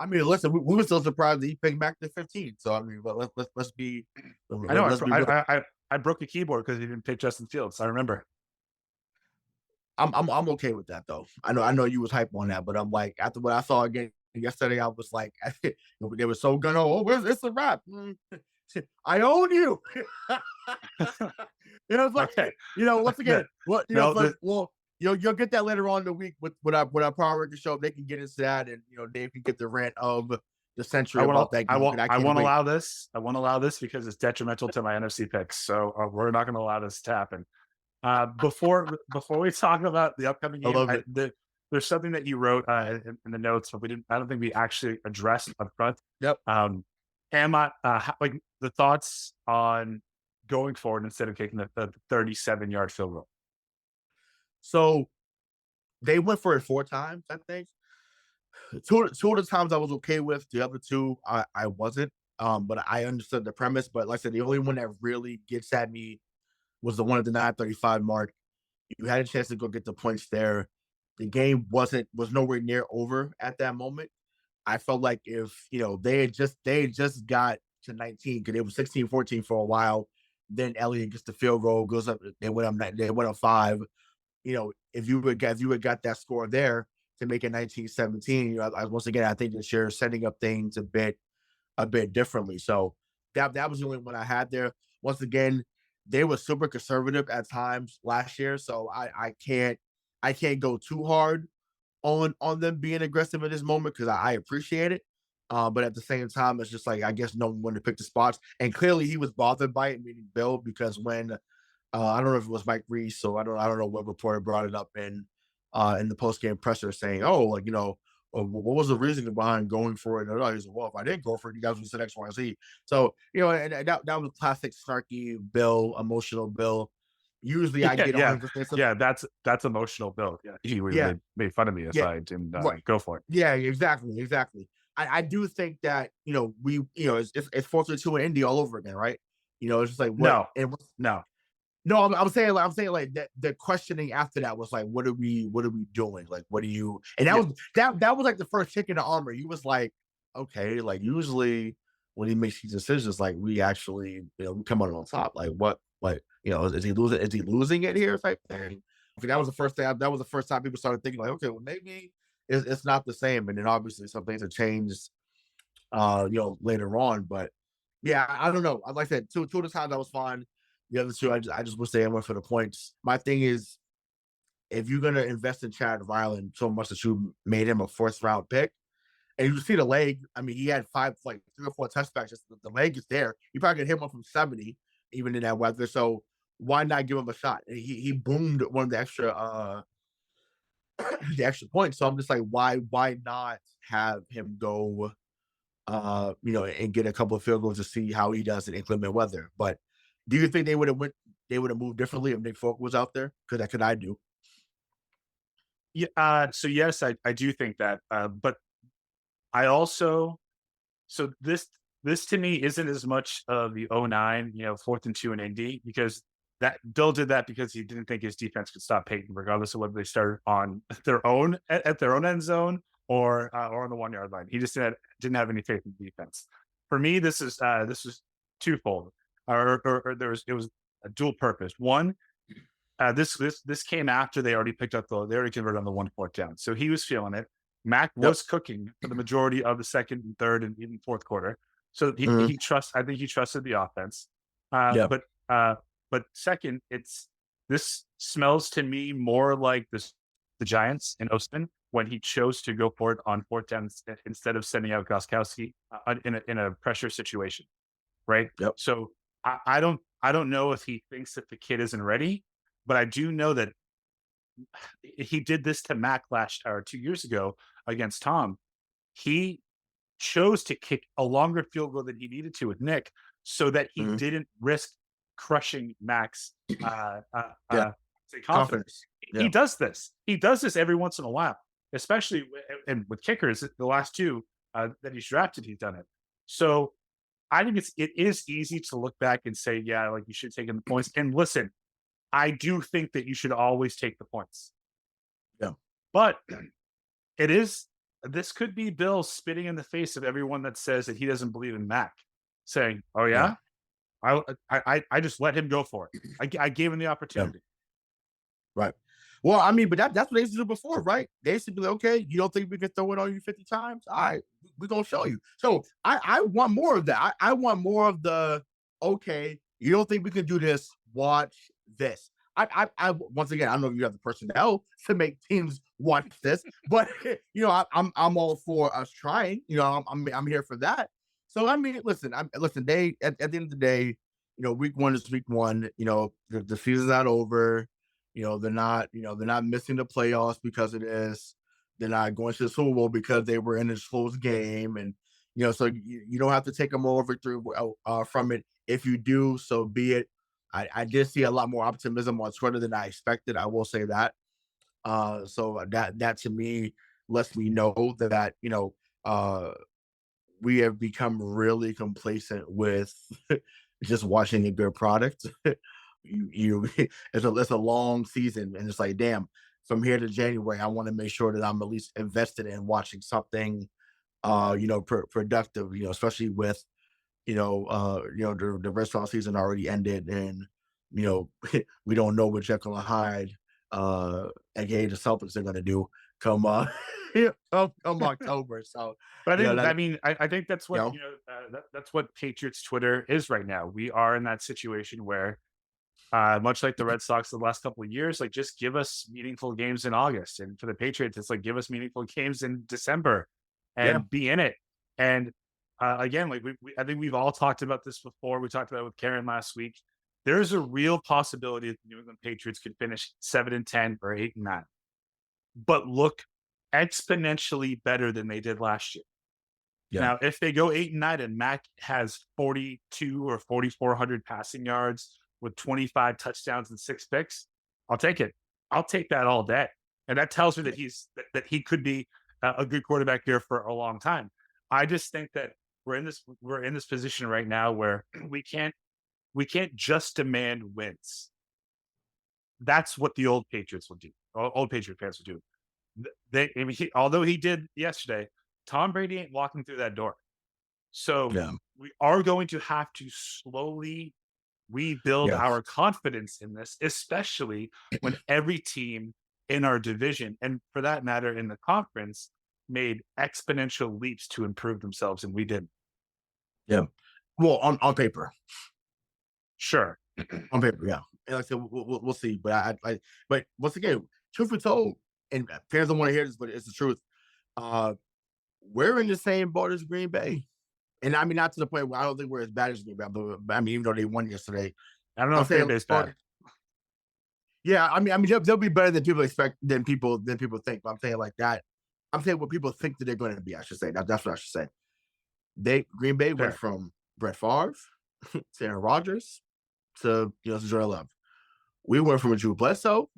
I mean, listen, we were still surprised that he picked back to 15. So I mean, but let's be I know let's be real. I broke the keyboard because he didn't pick Justin Fields. I remember. I'm okay with that though. I know you was hype on that, but I'm like after what I saw again yesterday, I was like they were so gonna it's a wrap. I own you. It's like Okay. once again, what No, it's like, well, you'll get that later on in the week with our Power Record show. They can get into that, and Dave can get the rant of the century about that game. And I I can't won't wait. allow this. I won't allow this because it's detrimental to my NFC picks. So we're not going to allow this to happen. Before we talk about the upcoming I game, love it. there's something that you wrote in the notes, but I don't think we actually addressed up front. Yep. Like the thoughts on going forward instead of kicking the 37-yard field goal. So they went for it 4 times, I think. Two of the times I was okay with. The other two I wasn't. But I understood the premise. But like I said, the only one that really gets at me was the one at the 9:35 mark. You had a chance to go get the points there. The game was nowhere near over at that moment. I felt like if they had just got to 19 because it was 16-14 for a while. Then Elliott gets the field goal, goes up. They went up 5. If you would got that score there to make it 19-17, once again, I think this year setting up things a bit differently. So that was the only one I had there. Once again, they were super conservative at times last year, so I can't go too hard on them being aggressive in this moment because I appreciate it. But at the same time, it's just like I guess no one to pick the spots, and clearly he was bothered by it, meaning Bill, because when I don't know if it was Mike Reese, so I don't know what reporter brought it up in the post game presser saying, oh, like what was the reason behind going for it? And he said, well, if I didn't go for it, you guys would say X, Y, Z. So and that was classic snarky Bill, emotional Bill. Usually I get on him for something. Yeah, that's emotional, Bill. Yeah, he really made fun of me if I didn't go for it. Yeah, exactly. I do think that we it's 4-2 in Indy all over again, right? It's just like what? No, I'm saying like that. The questioning after that was like, what are we doing? Like, what do you? And that was like the first chick in the armor. He was like, okay, like usually when he makes these decisions, like we actually we come on top. Like what? Like is he losing? Is he losing it here? Type thing. I think that was the first thing. That was the first time people started thinking like, okay, well maybe it's not the same. And then obviously some things have changed, later on. But yeah, I don't know. Like I said, two of the times I was fine. The other two, I just wish they went for the points. My thing is, if you're gonna invest in Chad Ryland so much that you made him a 4th-round pick, and you see the leg, I mean, he had 3 or 4 touchbacks. Just the leg is there. You probably could hit him up from 70, even in that weather. So why not give him a shot? And he boomed one of the extra points. So I'm just like, why not have him go, and get a couple of field goals to see how he does in inclement weather? But do you think they would have moved differently if Nick Folk was out there? Because I do. Yeah. So yes, I do think that. But I also this to me isn't as much of the 09, 4th and 2 in Indy, because that Bill did that because he didn't think his defense could stop Peyton, regardless of whether they started on their own at their own end zone or on the 1-yard line. He just didn't have any faith in defense. For me, this is twofold. It was a dual purpose. One, this came after they already converted on the 1-4 down. So he was feeling it. Mac was cooking for the majority of the second and third and even fourth quarter. So I think he trusted the offense. But second, this smells to me more like the Giants in Austin when he chose to go for it on 4th down instead of sending out Gostkowski in a pressure situation. Right. Yep. So I don't know if he thinks that the kid isn't ready, but I do know that he did this to Mac 2 years ago against Tom. He chose to kick a longer field goal than he needed to with Nick so that he didn't risk crushing Mac's confidence. Yeah. He does this. He does this every once in a while, especially and with kickers. The last 2 that he's drafted, he's done it. So I think it is easy to look back and say, yeah, like you should take in the points. And listen, I do think that you should always take the points. Yeah. But it is this could be Bill spitting in the face of everyone that says that he doesn't believe in Mac, saying, "Oh Yeah, yeah, I just let him go for it. I gave him the yeah, opportunity." right. Well, I mean, but that's what they used to do before, right? They used to be like, okay, you don't think we can throw it on you 50 times? All right, we're gonna show you. So I want more of that. I want more of the okay, you don't think we can do this, watch this. I once again, I don't know if you have the personnel to make teams watch this, but I'm all for us trying. I'm here for that. So I mean, listen. They at the end of the day, week one is week one. The season's not over. They're not missing the playoffs because of this. They're not going to the Super Bowl because they were in this close game, and so you don't have to take a moral victory from it. If you do, so be it. I did see a lot more optimism on Twitter than I expected. I will say that. So that to me lets me know that we have become really complacent with just watching a good product. It's a long season, and it's like, damn, from here to January, I want to make sure that I'm at least invested in watching something, productive. Especially with the restaurant season already ended, and you know we don't know what Jekyll and Hyde, aka the Celtics, are gonna do come come October. So But that I think that's you what know that's what Patriots Twitter is right now. We are in that situation where, much like the Red Sox the last couple of years, like just give us meaningful games in August, and for the Patriots, it's like give us meaningful games in December, yeah and be in it. And again, like I think we've all talked about this before. We talked about it with Karen last week. There's a real possibility that the New England Patriots could finish 7-10 or 8-9, but look exponentially better than they did last year. yeah Now, if they go 8-9 and Mac has 42 or 4,400 passing yards with 25 touchdowns and 6 picks, I'll take it. I'll take that all day. And that tells me that that he could be a good quarterback here for a long time. I just think that we're in this position right now where we can't just demand wins. That's what the old Patriots would do. Old Patriot fans would do. Although he did yesterday, Tom Brady ain't walking through that door. So yeah we are going to have to slowly rebuild yes our confidence in this, especially when every team in our division, and for that matter in the conference, made exponential leaps to improve themselves, and we didn't. yeah well, on paper. Sure. On paper, yeah. And like I said, we'll see. But but once again, truth be told, and fans don't want to hear this, but it's the truth. Uh, we're in the same boat as Green Bay, and I mean, not to the point where I don't think we're as bad as Green Bay. But I mean, even though they won yesterday, I don't know I'm if Green saying, Bay's bad. yeah. I mean, they'll be better than people expect than people think. But I'm saying like that. I'm saying what people think that they're going to be. I should say that's what I should say. Green Bay went Fair. from Brett Favre to Aaron Rodgers to Jordan Love. We went from a Drew Bledsoe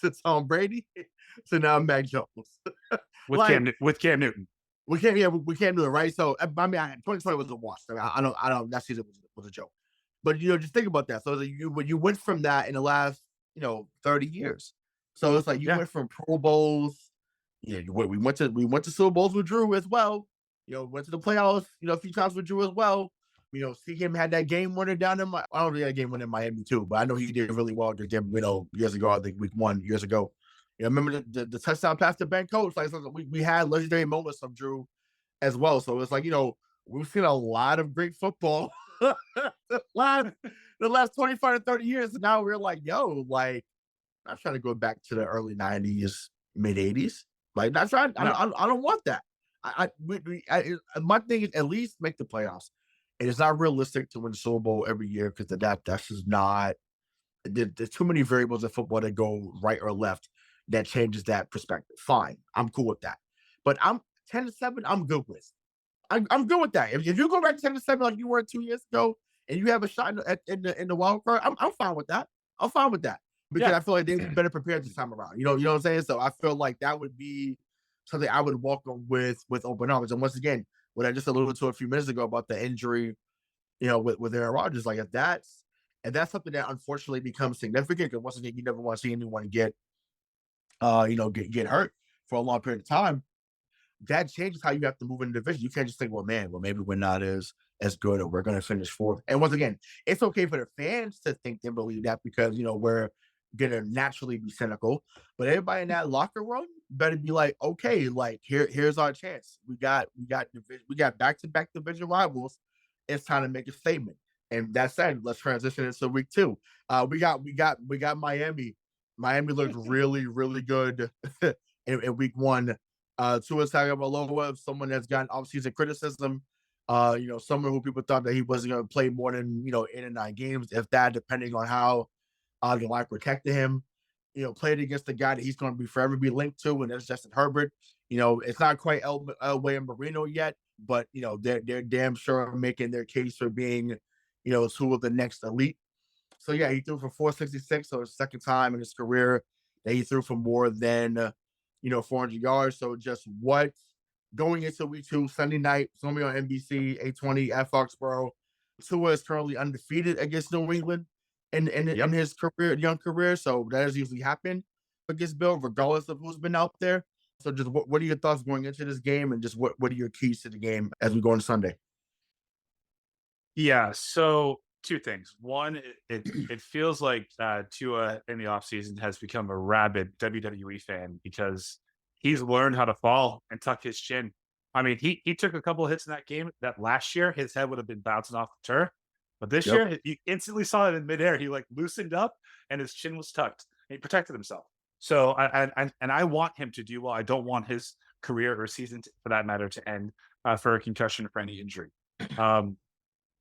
to Tom Brady to now Mac Jones. With Like Cam Newton. we can't do it, right? So I mean, 2020 was a wash. I mean, I don't. That season was a joke. But just think about that. So you went from that in the last 30 years. So it's like you Yeah. went from Pro Bowls. We went to Super Bowls with Drew as well. Went to the playoffs. A few times with Drew as well. See him had that game winner down in my. I don't think that game winner in Miami too, but I know he did really well against them. Years ago, I think week one years ago. Remember the touchdown pass to Ben Coach? Like we had legendary moments of Drew as well. So it's like we've seen a lot of great football the last 25 to 30 years. And now we're like, like I'm trying to go back to the early 90s, mid 80s. Like that's right. No. I don't want that. My thing is at least make the playoffs. And it's not realistic to win the Super Bowl every year because that's just not. There's too many variables in football that go right or left that changes that perspective. Fine, I'm cool with that. But I'm 10-7. I'm good with. I'm good with that. If you go back 10-7 like you were 2 years ago, and you have a shot in the wild card, I'm fine with that. I'm fine with that because Yeah. I feel like they'd be better prepared this time around. You know what I'm saying? So I feel like that would be something I would welcome with open arms. And once again, what I just alluded to a few minutes ago about the injury, with Aaron Rodgers, like if that's something that unfortunately becomes significant, because once again, you never want to see anyone get hurt for a long period of time. that changes how you have to move in the division. You can't just think, well, man, well, maybe we're not as good, or we're going to finish fourth. And once again, it's okay for the fans to think and believe that, because we're going to naturally be cynical. But everybody in that locker room better be like, okay, like here's our chance. We got back to back division rivals. It's time to make a statement. And that said, let's transition into week 2. We got Miami. Miami looked really, really good in week 1. Tua Tagovailoa, someone that's gotten offseason criticism. Someone who people thought that he wasn't going to play more than 8 or 9 games, if that, depending on how the line protected him. Played against the guy that he's going to be forever be linked to, and that's Justin Herbert. It's not quite Elway and Marino yet, but they're damn sure making their case for being two of the next elite. So yeah, he threw for 466, so his second time in his career that he threw for more than 400 yards. So just what going into week 2, Sunday night, it's gonna be on NBC 820 at Foxborough. Tua is currently undefeated against New England in his young career. So that has usually happened against Bill, regardless of who's been out there. So just what are your thoughts going into this game, and just what are your keys to the game as we go on Sunday? Yeah. So 2 things. One, it feels like Tua in the offseason has become a rabid WWE fan, because he's learned how to fall and tuck his chin. I mean, he took a couple of hits in that game that last year his head would have been bouncing off the turf. But this year, you instantly saw it in midair. He like loosened up and his chin was tucked. And he protected himself. So I want him to do well. I don't want his career or season, for that matter, to end for a concussion or for any injury.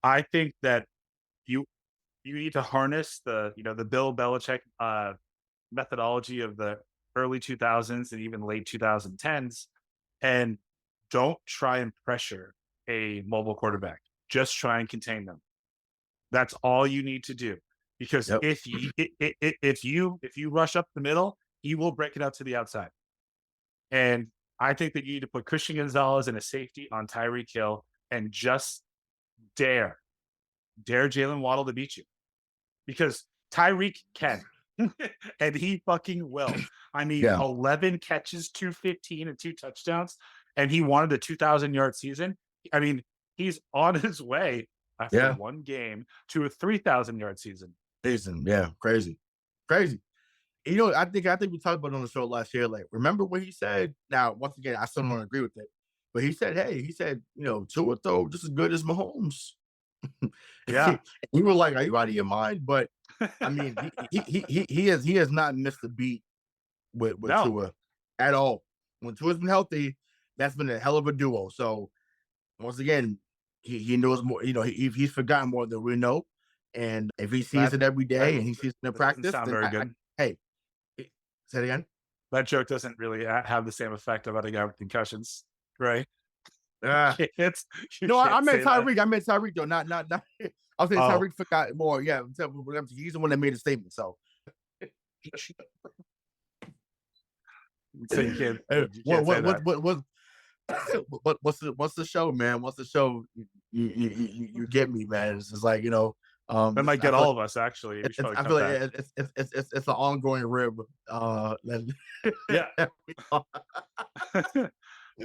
I think that you need to harness the Bill Belichick methodology of the early 2000s and even late 2010s, and don't try and pressure a mobile quarterback. Just try and contain them. That's all you need to do, because if you rush up the middle, he will break it out to the outside. And I think that you need to put Christian Gonzalez and a safety on Tyreek Hill and just dare Jalen Waddle to beat you, because Tyreek can, and he fucking will. I mean, 11 catches, 215, and 2 touchdowns, and he wanted a 2,000-yard season. I mean, he's on his way after 1 game to a 3,000-yard season. Yeah, crazy. I think we talked about it on the show last year. Like, remember what he said? Now, once again, I still don't agree with it, but he said, Tua throw just as good as Mahomes. Yeah. We were like, are you out of your mind? But I mean, he has not missed a beat with Tua at all. When Tua's been healthy, that's been a hell of a duo. So once again, he knows more. He's forgotten more than we know. And if he sees it every day and he sees it in practice, sound very good. Hey, say it again. That joke doesn't really have the same effect about a guy with concussions, right? No, I meant Tyreek. I meant Tyreek though. Not. I was saying Tyreek forgot more. Yeah, he's the one that made a statement. So, so you can't. What's the show, man? What's the show? You get me, man. It's just like that might get all of us actually. I feel like it's an ongoing rib. Yeah.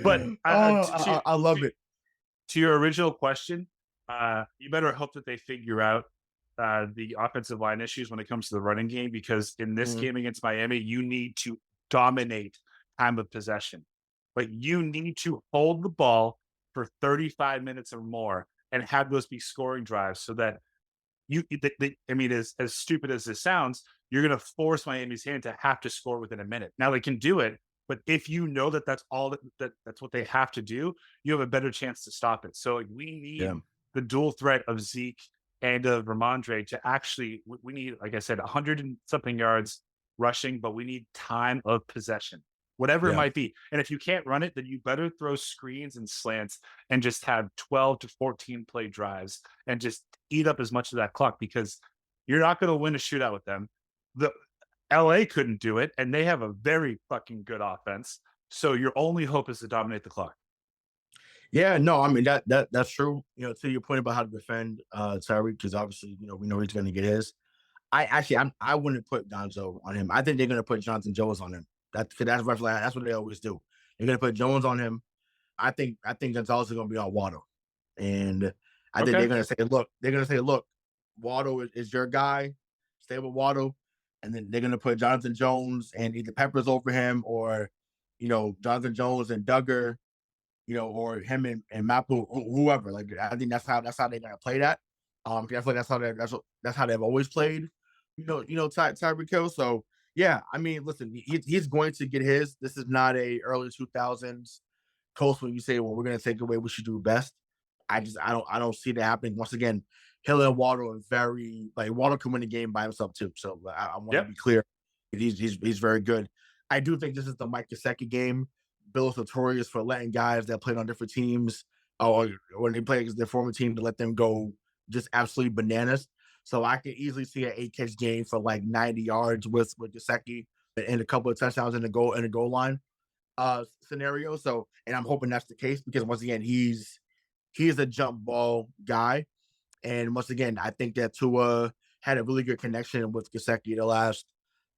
But I love it. To your original question, you better hope that they figure out the offensive line issues when it comes to the running game, because in this game against Miami, you need to dominate time of possession. But you need to hold the ball for 35 minutes or more and have those be scoring drives, so that as stupid as this sounds, you're going to force Miami's hand to have to score within a minute. Now they can do it, but if you know that that's all that's what they have to do, you have a better chance to stop it. So we need the dual threat of Zeke and of Ramondre to actually. We need, like I said, 100 and something yards rushing, but we need time of possession, whatever it might be. And if you can't run it, then you better throw screens and slants and just have 12 to 14 play drives and just eat up as much of that clock, because you're not going to win a shootout with them. The LA couldn't do it, and they have a very fucking good offense. So your only hope is to dominate the clock. Yeah, no, I mean that's true. To your point about how to defend Tyreek, because obviously we know he's going to get his. I wouldn't put Gonzo on him. I think they're going to put Jonathan Jones on him. That's what they always do. They're going to put Jones on him. I think Gonzalez is going to be on Waddle, and I think Okay. they're going to say, look, Waddle is your guy, stay with Waddle, and then they're going to put Jonathan Jones and either Peppers over him, or Jonathan Jones and Duggar, or him and Mapu, whoever. Like, I think that's how they're gonna play that. I feel like that's how they've always played. Tyreek Hill. So yeah, I mean, listen, he's going to get his. This is not a early 2000s Colts when you say, well, we're gonna take away what you do best. I don't see that happening. Once again, Hill and Waddle are very, like, Waddle can win the game by himself too. So I want to Yep. be clear. He's very good. I do think this is the Mike Gesicki game. Bill's notorious for letting guys that played on different teams, or when they play against their former team, to let them go just absolutely bananas. So I can easily see an 8 catch game for like 90 yards with Gesicki and a couple of touchdowns in the goal line scenario. So, and I'm hoping that's the case, because once again, he's a jump ball guy. And once again, I think that Tua had a really good connection with Gesicki the last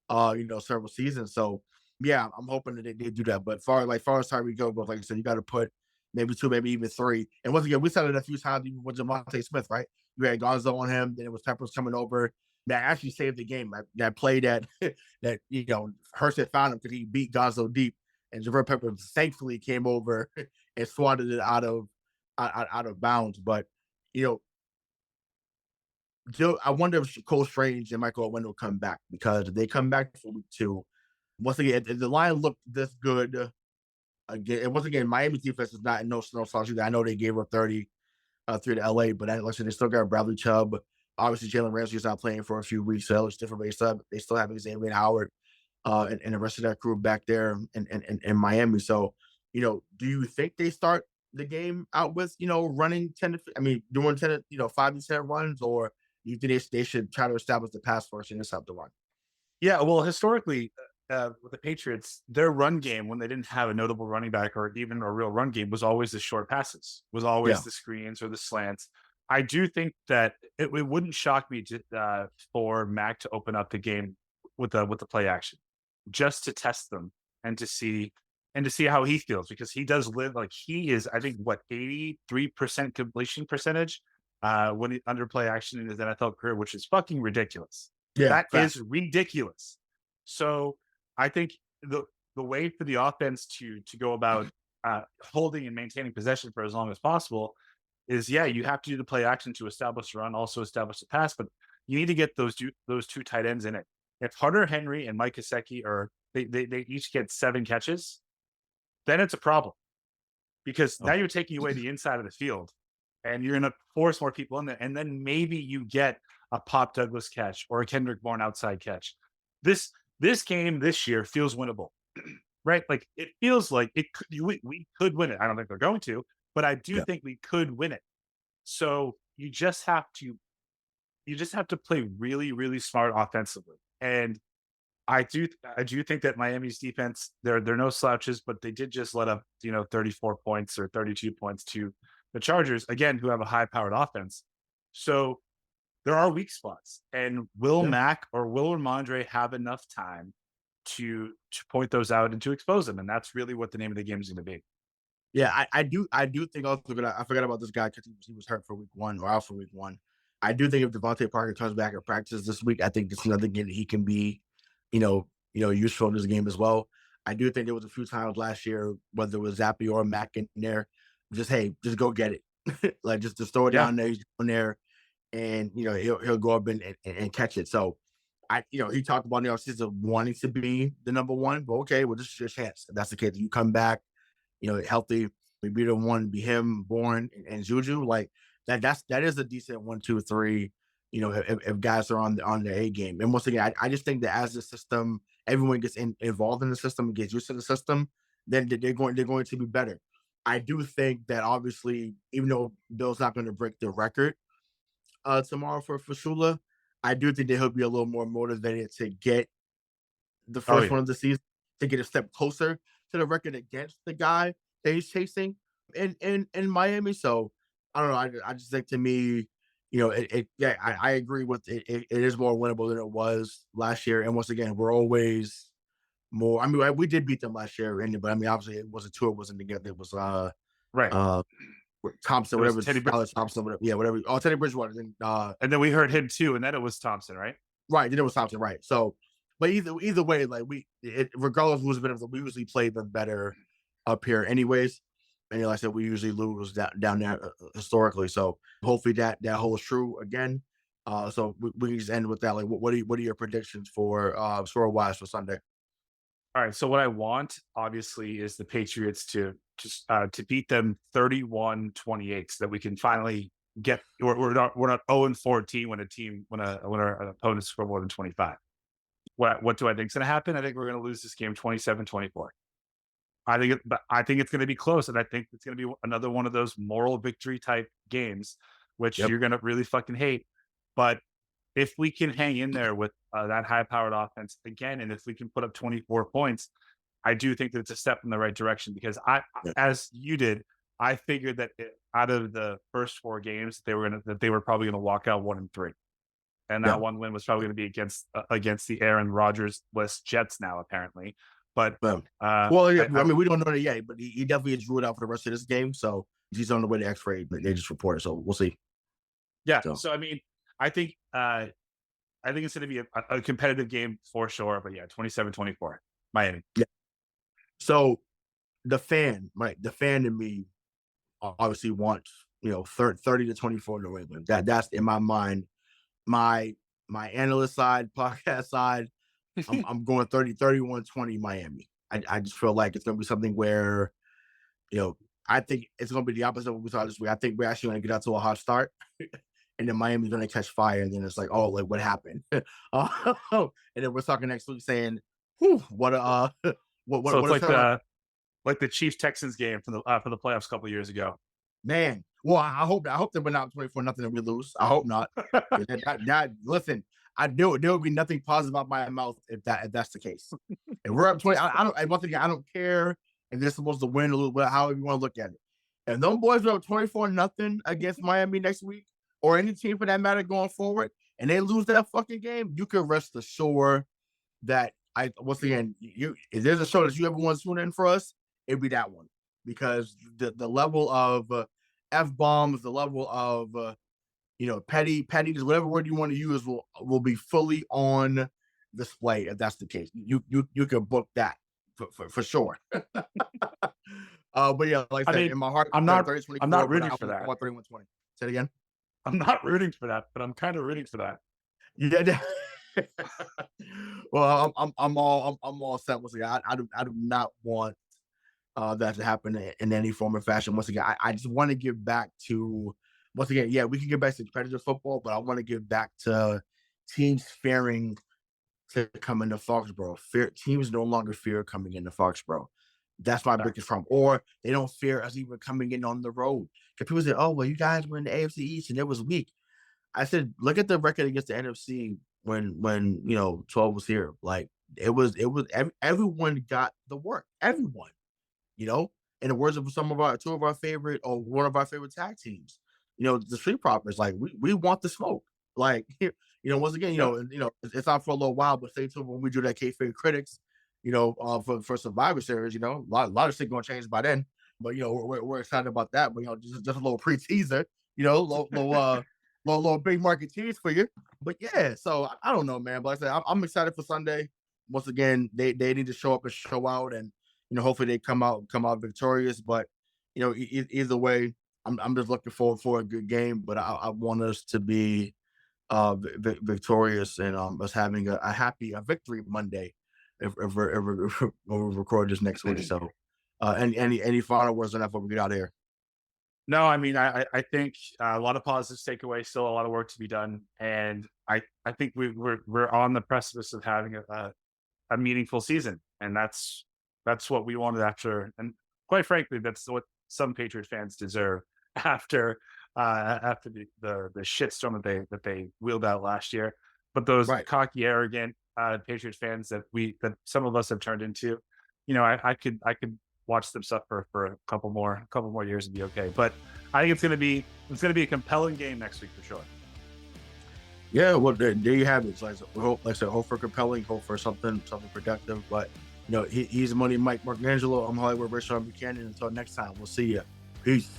several seasons. So yeah, I'm hoping that they do that. But far as Tyreek goes, like I said, you got to put maybe two, maybe even three. And once again, we said it a few times even with Javonte Smith, right? You had Gonzo on him, then it was Peppers coming over. That actually saved the game. That play that that Hurst had found him because he beat Gonzo deep, and Javier Peppers thankfully came over and swatted it out of bounds. But you know, I wonder if Cole Strange and Michael Owen will come back, because if they come back for week two, once again, if the line looked this good again, and once again, Miami defense is not in no slouch either. I know they gave up 30 through to LA, but listen, they still got Bradley Chubb. Obviously, Jalen Ramsey is not playing for a few weeks, so it's different base up. They still have Xavier Howard and the rest of that crew back there in Miami. So, do you think they start the game out with running 10 to, I mean, doing 10 to, 5 to 10 runs, or do you think they should try to establish the pass first and just have the run? Yeah, well, historically, with the Patriots, their run game, when they didn't have a notable running back or even a real run game, was always the short passes, was Yeah. always the screens or the slants. I do think that it wouldn't shock me for Mac to open up the game with the play action, just to test them and to see how he feels, because he does live, like, he is, I think, what, 83% completion percentage when he under play action in his NFL career, which is fucking ridiculous. Yeah. That Fact. is ridiculous. So I think the way for the offense to go about holding and maintaining possession for as long as possible is, yeah, you have to do the play action to establish the run, also establish the pass, but you need to get those two tight ends in it. If Hunter Henry and Mike Gesicki are they each get 7 catches, then it's a problem, because now Oh, you're taking away the inside of the field, and you're going to force more people in there, and then maybe you get a Pop Douglas catch or a Kendrick Bourne outside catch. This game this year feels winnable, right? Like, it feels like we could win it. I don't think they're going to, but I do yeah. think we could win it. So you just have to play really, really smart offensively. And I do think that Miami's defense, they're no slouches, but they did just let up 34 points or 32 points to the Chargers, again, who have a high powered offense. So there are weak spots, and will Yeah. Mac or will Ramondre have enough time to point those out and to expose them? And that's really what the name of the game is going to be. Yeah, I do think also, I forgot about this guy because he was hurt for week one, or out for week one. I do think if Devontae Parker comes back and practices this week, I think it's another game that he can be, useful in this game as well. I do think there was a few times last year, whether it was Zappy or Mac in there, just go get it. Like, just throw it Yeah. down there, he's on there, and he'll go up and catch it. So he talked about the offseason wanting to be the number one, but okay, well, this is your chance. If that's the case, you come back, healthy. Maybe the one be him, Bourne, and Juju. Like that is a decent 1, 2, 3. If guys are on the A game. And once again, I just think that as the system, everyone gets involved in the system, gets used to the system, then they're going to be better. I do think that obviously, even though Bill's not going to break the record tomorrow for Shula, I do think that he'll be a little more motivated to get the Oh first yeah. one of the season, to get a step closer to the record against the guy that he's chasing in Miami. So I don't know. I just think, to me, yeah, I agree with it. It is more winnable than it was last year. And once again, we're always more. I mean, we did beat them last year, but I mean, obviously, it wasn't two. It wasn't together. It was Right. Thompson, It was whatever, Teddy Skylar Thompson, whatever. Yeah, whatever. Oh, Teddy Bridgewater. Then, and then we heard him too, and then it was Thompson, right? right. Then it was Thompson, right? So, but either way, like regardless of who's been, we usually play them better up here, anyways. And like I said, we usually lose down there historically. So hopefully that holds true again. So we just end with that. Like, what are your predictions for score wise for Sunday? All right. So what I want, obviously, is the Patriots to beat them 31-28, so that we can finally get we're not 0-14 when our opponents score more than 25. What do I think is going to happen? I think we're going to lose this game 27-24. I think it's going to be close, and I think it's going to be another one of those moral victory type games, which you're going to really fucking hate. But if we can hang in there with that high-powered offense again, and if we can put up 24 points, I do think that it's a step in the right direction, because as you did, I figured that out of the first 4 games, they were probably going to walk out 1-3, and that one win was probably going to be against the Aaron Rodgers-less Jets now, apparently. But I mean, we don't know that yet, but he definitely is ruled out for the rest of this game, so he's on the way to X-ray. They just reported, so we'll see. Yeah. So I mean, I think it's going to be a competitive game for sure. But yeah, 27-24, Miami. Yeah. So the fan in me obviously wants 30-24 New England. That's in my mind. My analyst side, podcast side, I'm going 30-31-20 Miami. I just feel like it's going to be something where, I think it's going to be the opposite of what we saw this week. I think we're actually going to get out to a hot start, and then Miami's going to catch fire, and then it's like, oh, like what happened? And then we're talking next week saying, whew, what So it's like the Chiefs Texans game for the playoffs a couple of years ago. Man, well, I hope that we're not 24-0 and we lose. I hope not. Listen, there will be nothing positive out my mouth if that's the case. If we're up 20, once again, I don't care if they're supposed to win a little bit, however you want to look at it. If them boys are up 24-0 against Miami next week, or any team for that matter going forward, and they lose that fucking game, you can rest assured that once again, if there's a show that you ever want to tune in for us, it'd be that one, because the level of F-bombs, the level of pettiness, whatever word you want to use, will be fully on display if that's the case. You can book that for sure. But yeah, like I said, in my heart, I'm not rooting for that. 31-20. Say it again. I'm not rooting for that, but I'm kind of rooting for that. Yeah. Well, I'm all set. Once again, I do not want that to happen in any form or fashion. Once again, I just want to give back to, once again, yeah, we can get back to competitive football, but I want to give back to teams fearing to come into Foxborough. Teams no longer fear coming into Foxborough. That's my biggest problem. Or they don't fear us even coming in on the road. Because people say, oh, well, you guys were in the AFC East and it was weak. I said, look at the record against the NFC when 12 was here. Like, it was everyone got the work. Everyone. In the words of two of our favorite, or one of our favorite tag teams, the Street Profits, like we want the smoke. Like, once again, it's not for a little while, but stay tuned when we do that Kayfabe Critics, for Survivor Series. A lot of shit gonna change by then, but we're excited about that. But just a little pre-teaser, little big market tease for you. But yeah, so I don't know, man. But like I said, I'm excited for Sunday. Once again, they need to show up and show out, and hopefully they come out victorious. But either way, I'm just looking forward for a good game. But I want us to be victorious, and us having a victory Monday if we're record this next week. So any final words on that before we get out of here? No, I mean, I think a lot of positives takeaway, still a lot of work to be done, and I think we're on the precipice of having a meaningful season, and that's what we wanted after, and quite frankly, that's what some Patriot fans deserve after the shitstorm that they wheeled out last year. But those cocky, arrogant Patriot fans that some of us have turned into, I could watch them suffer for a couple more years and be okay. But I think it's gonna be a compelling game next week for sure. Yeah, well, there you have it. So hope for compelling, hope for something productive. But he's Money Mike Marcangelo. I'm Hollywood Rayshawn Buchanan. Until next time, we'll see you. Peace.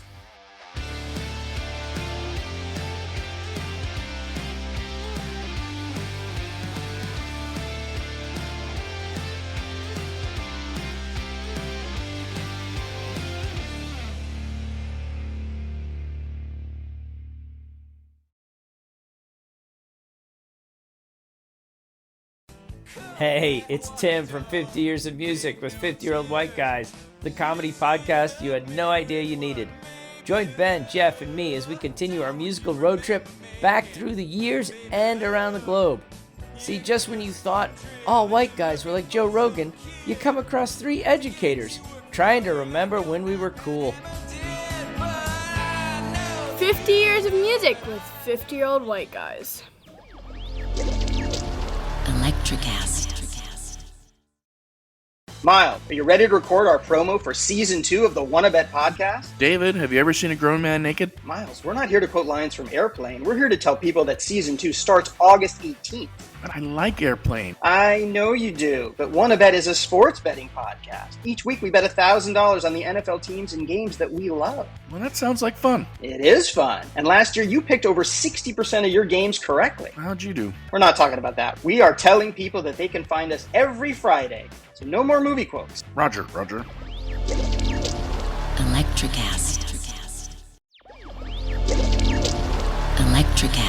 Hey, it's Tim from 50 Years of Music with 50-Year-Old White Guys, the comedy podcast you had no idea you needed. Join Ben, Jeff, and me as we continue our musical road trip back through the years and around the globe. See, just when you thought all white guys were like Joe Rogan, you come across three educators trying to remember when we were cool. 50 Years of Music with 50-Year-Old White Guys. Electricast. Miles, are you ready to record our promo for Season 2 of the Wannabet podcast? David, have you ever seen a grown man naked? Miles, we're not here to quote lines from Airplane. We're here to tell people that Season 2 starts August 18th. But I like Airplane. I know you do, but Wannabet is a sports betting podcast. Each week we bet $1,000 on the NFL teams and games that we love. Well, that sounds like fun. It is fun. And last year you picked over 60% of your games correctly. How'd you do? We're not talking about that. We are telling people that they can find us every Friday. So no more movie quotes. Roger. Electricast. Electricast.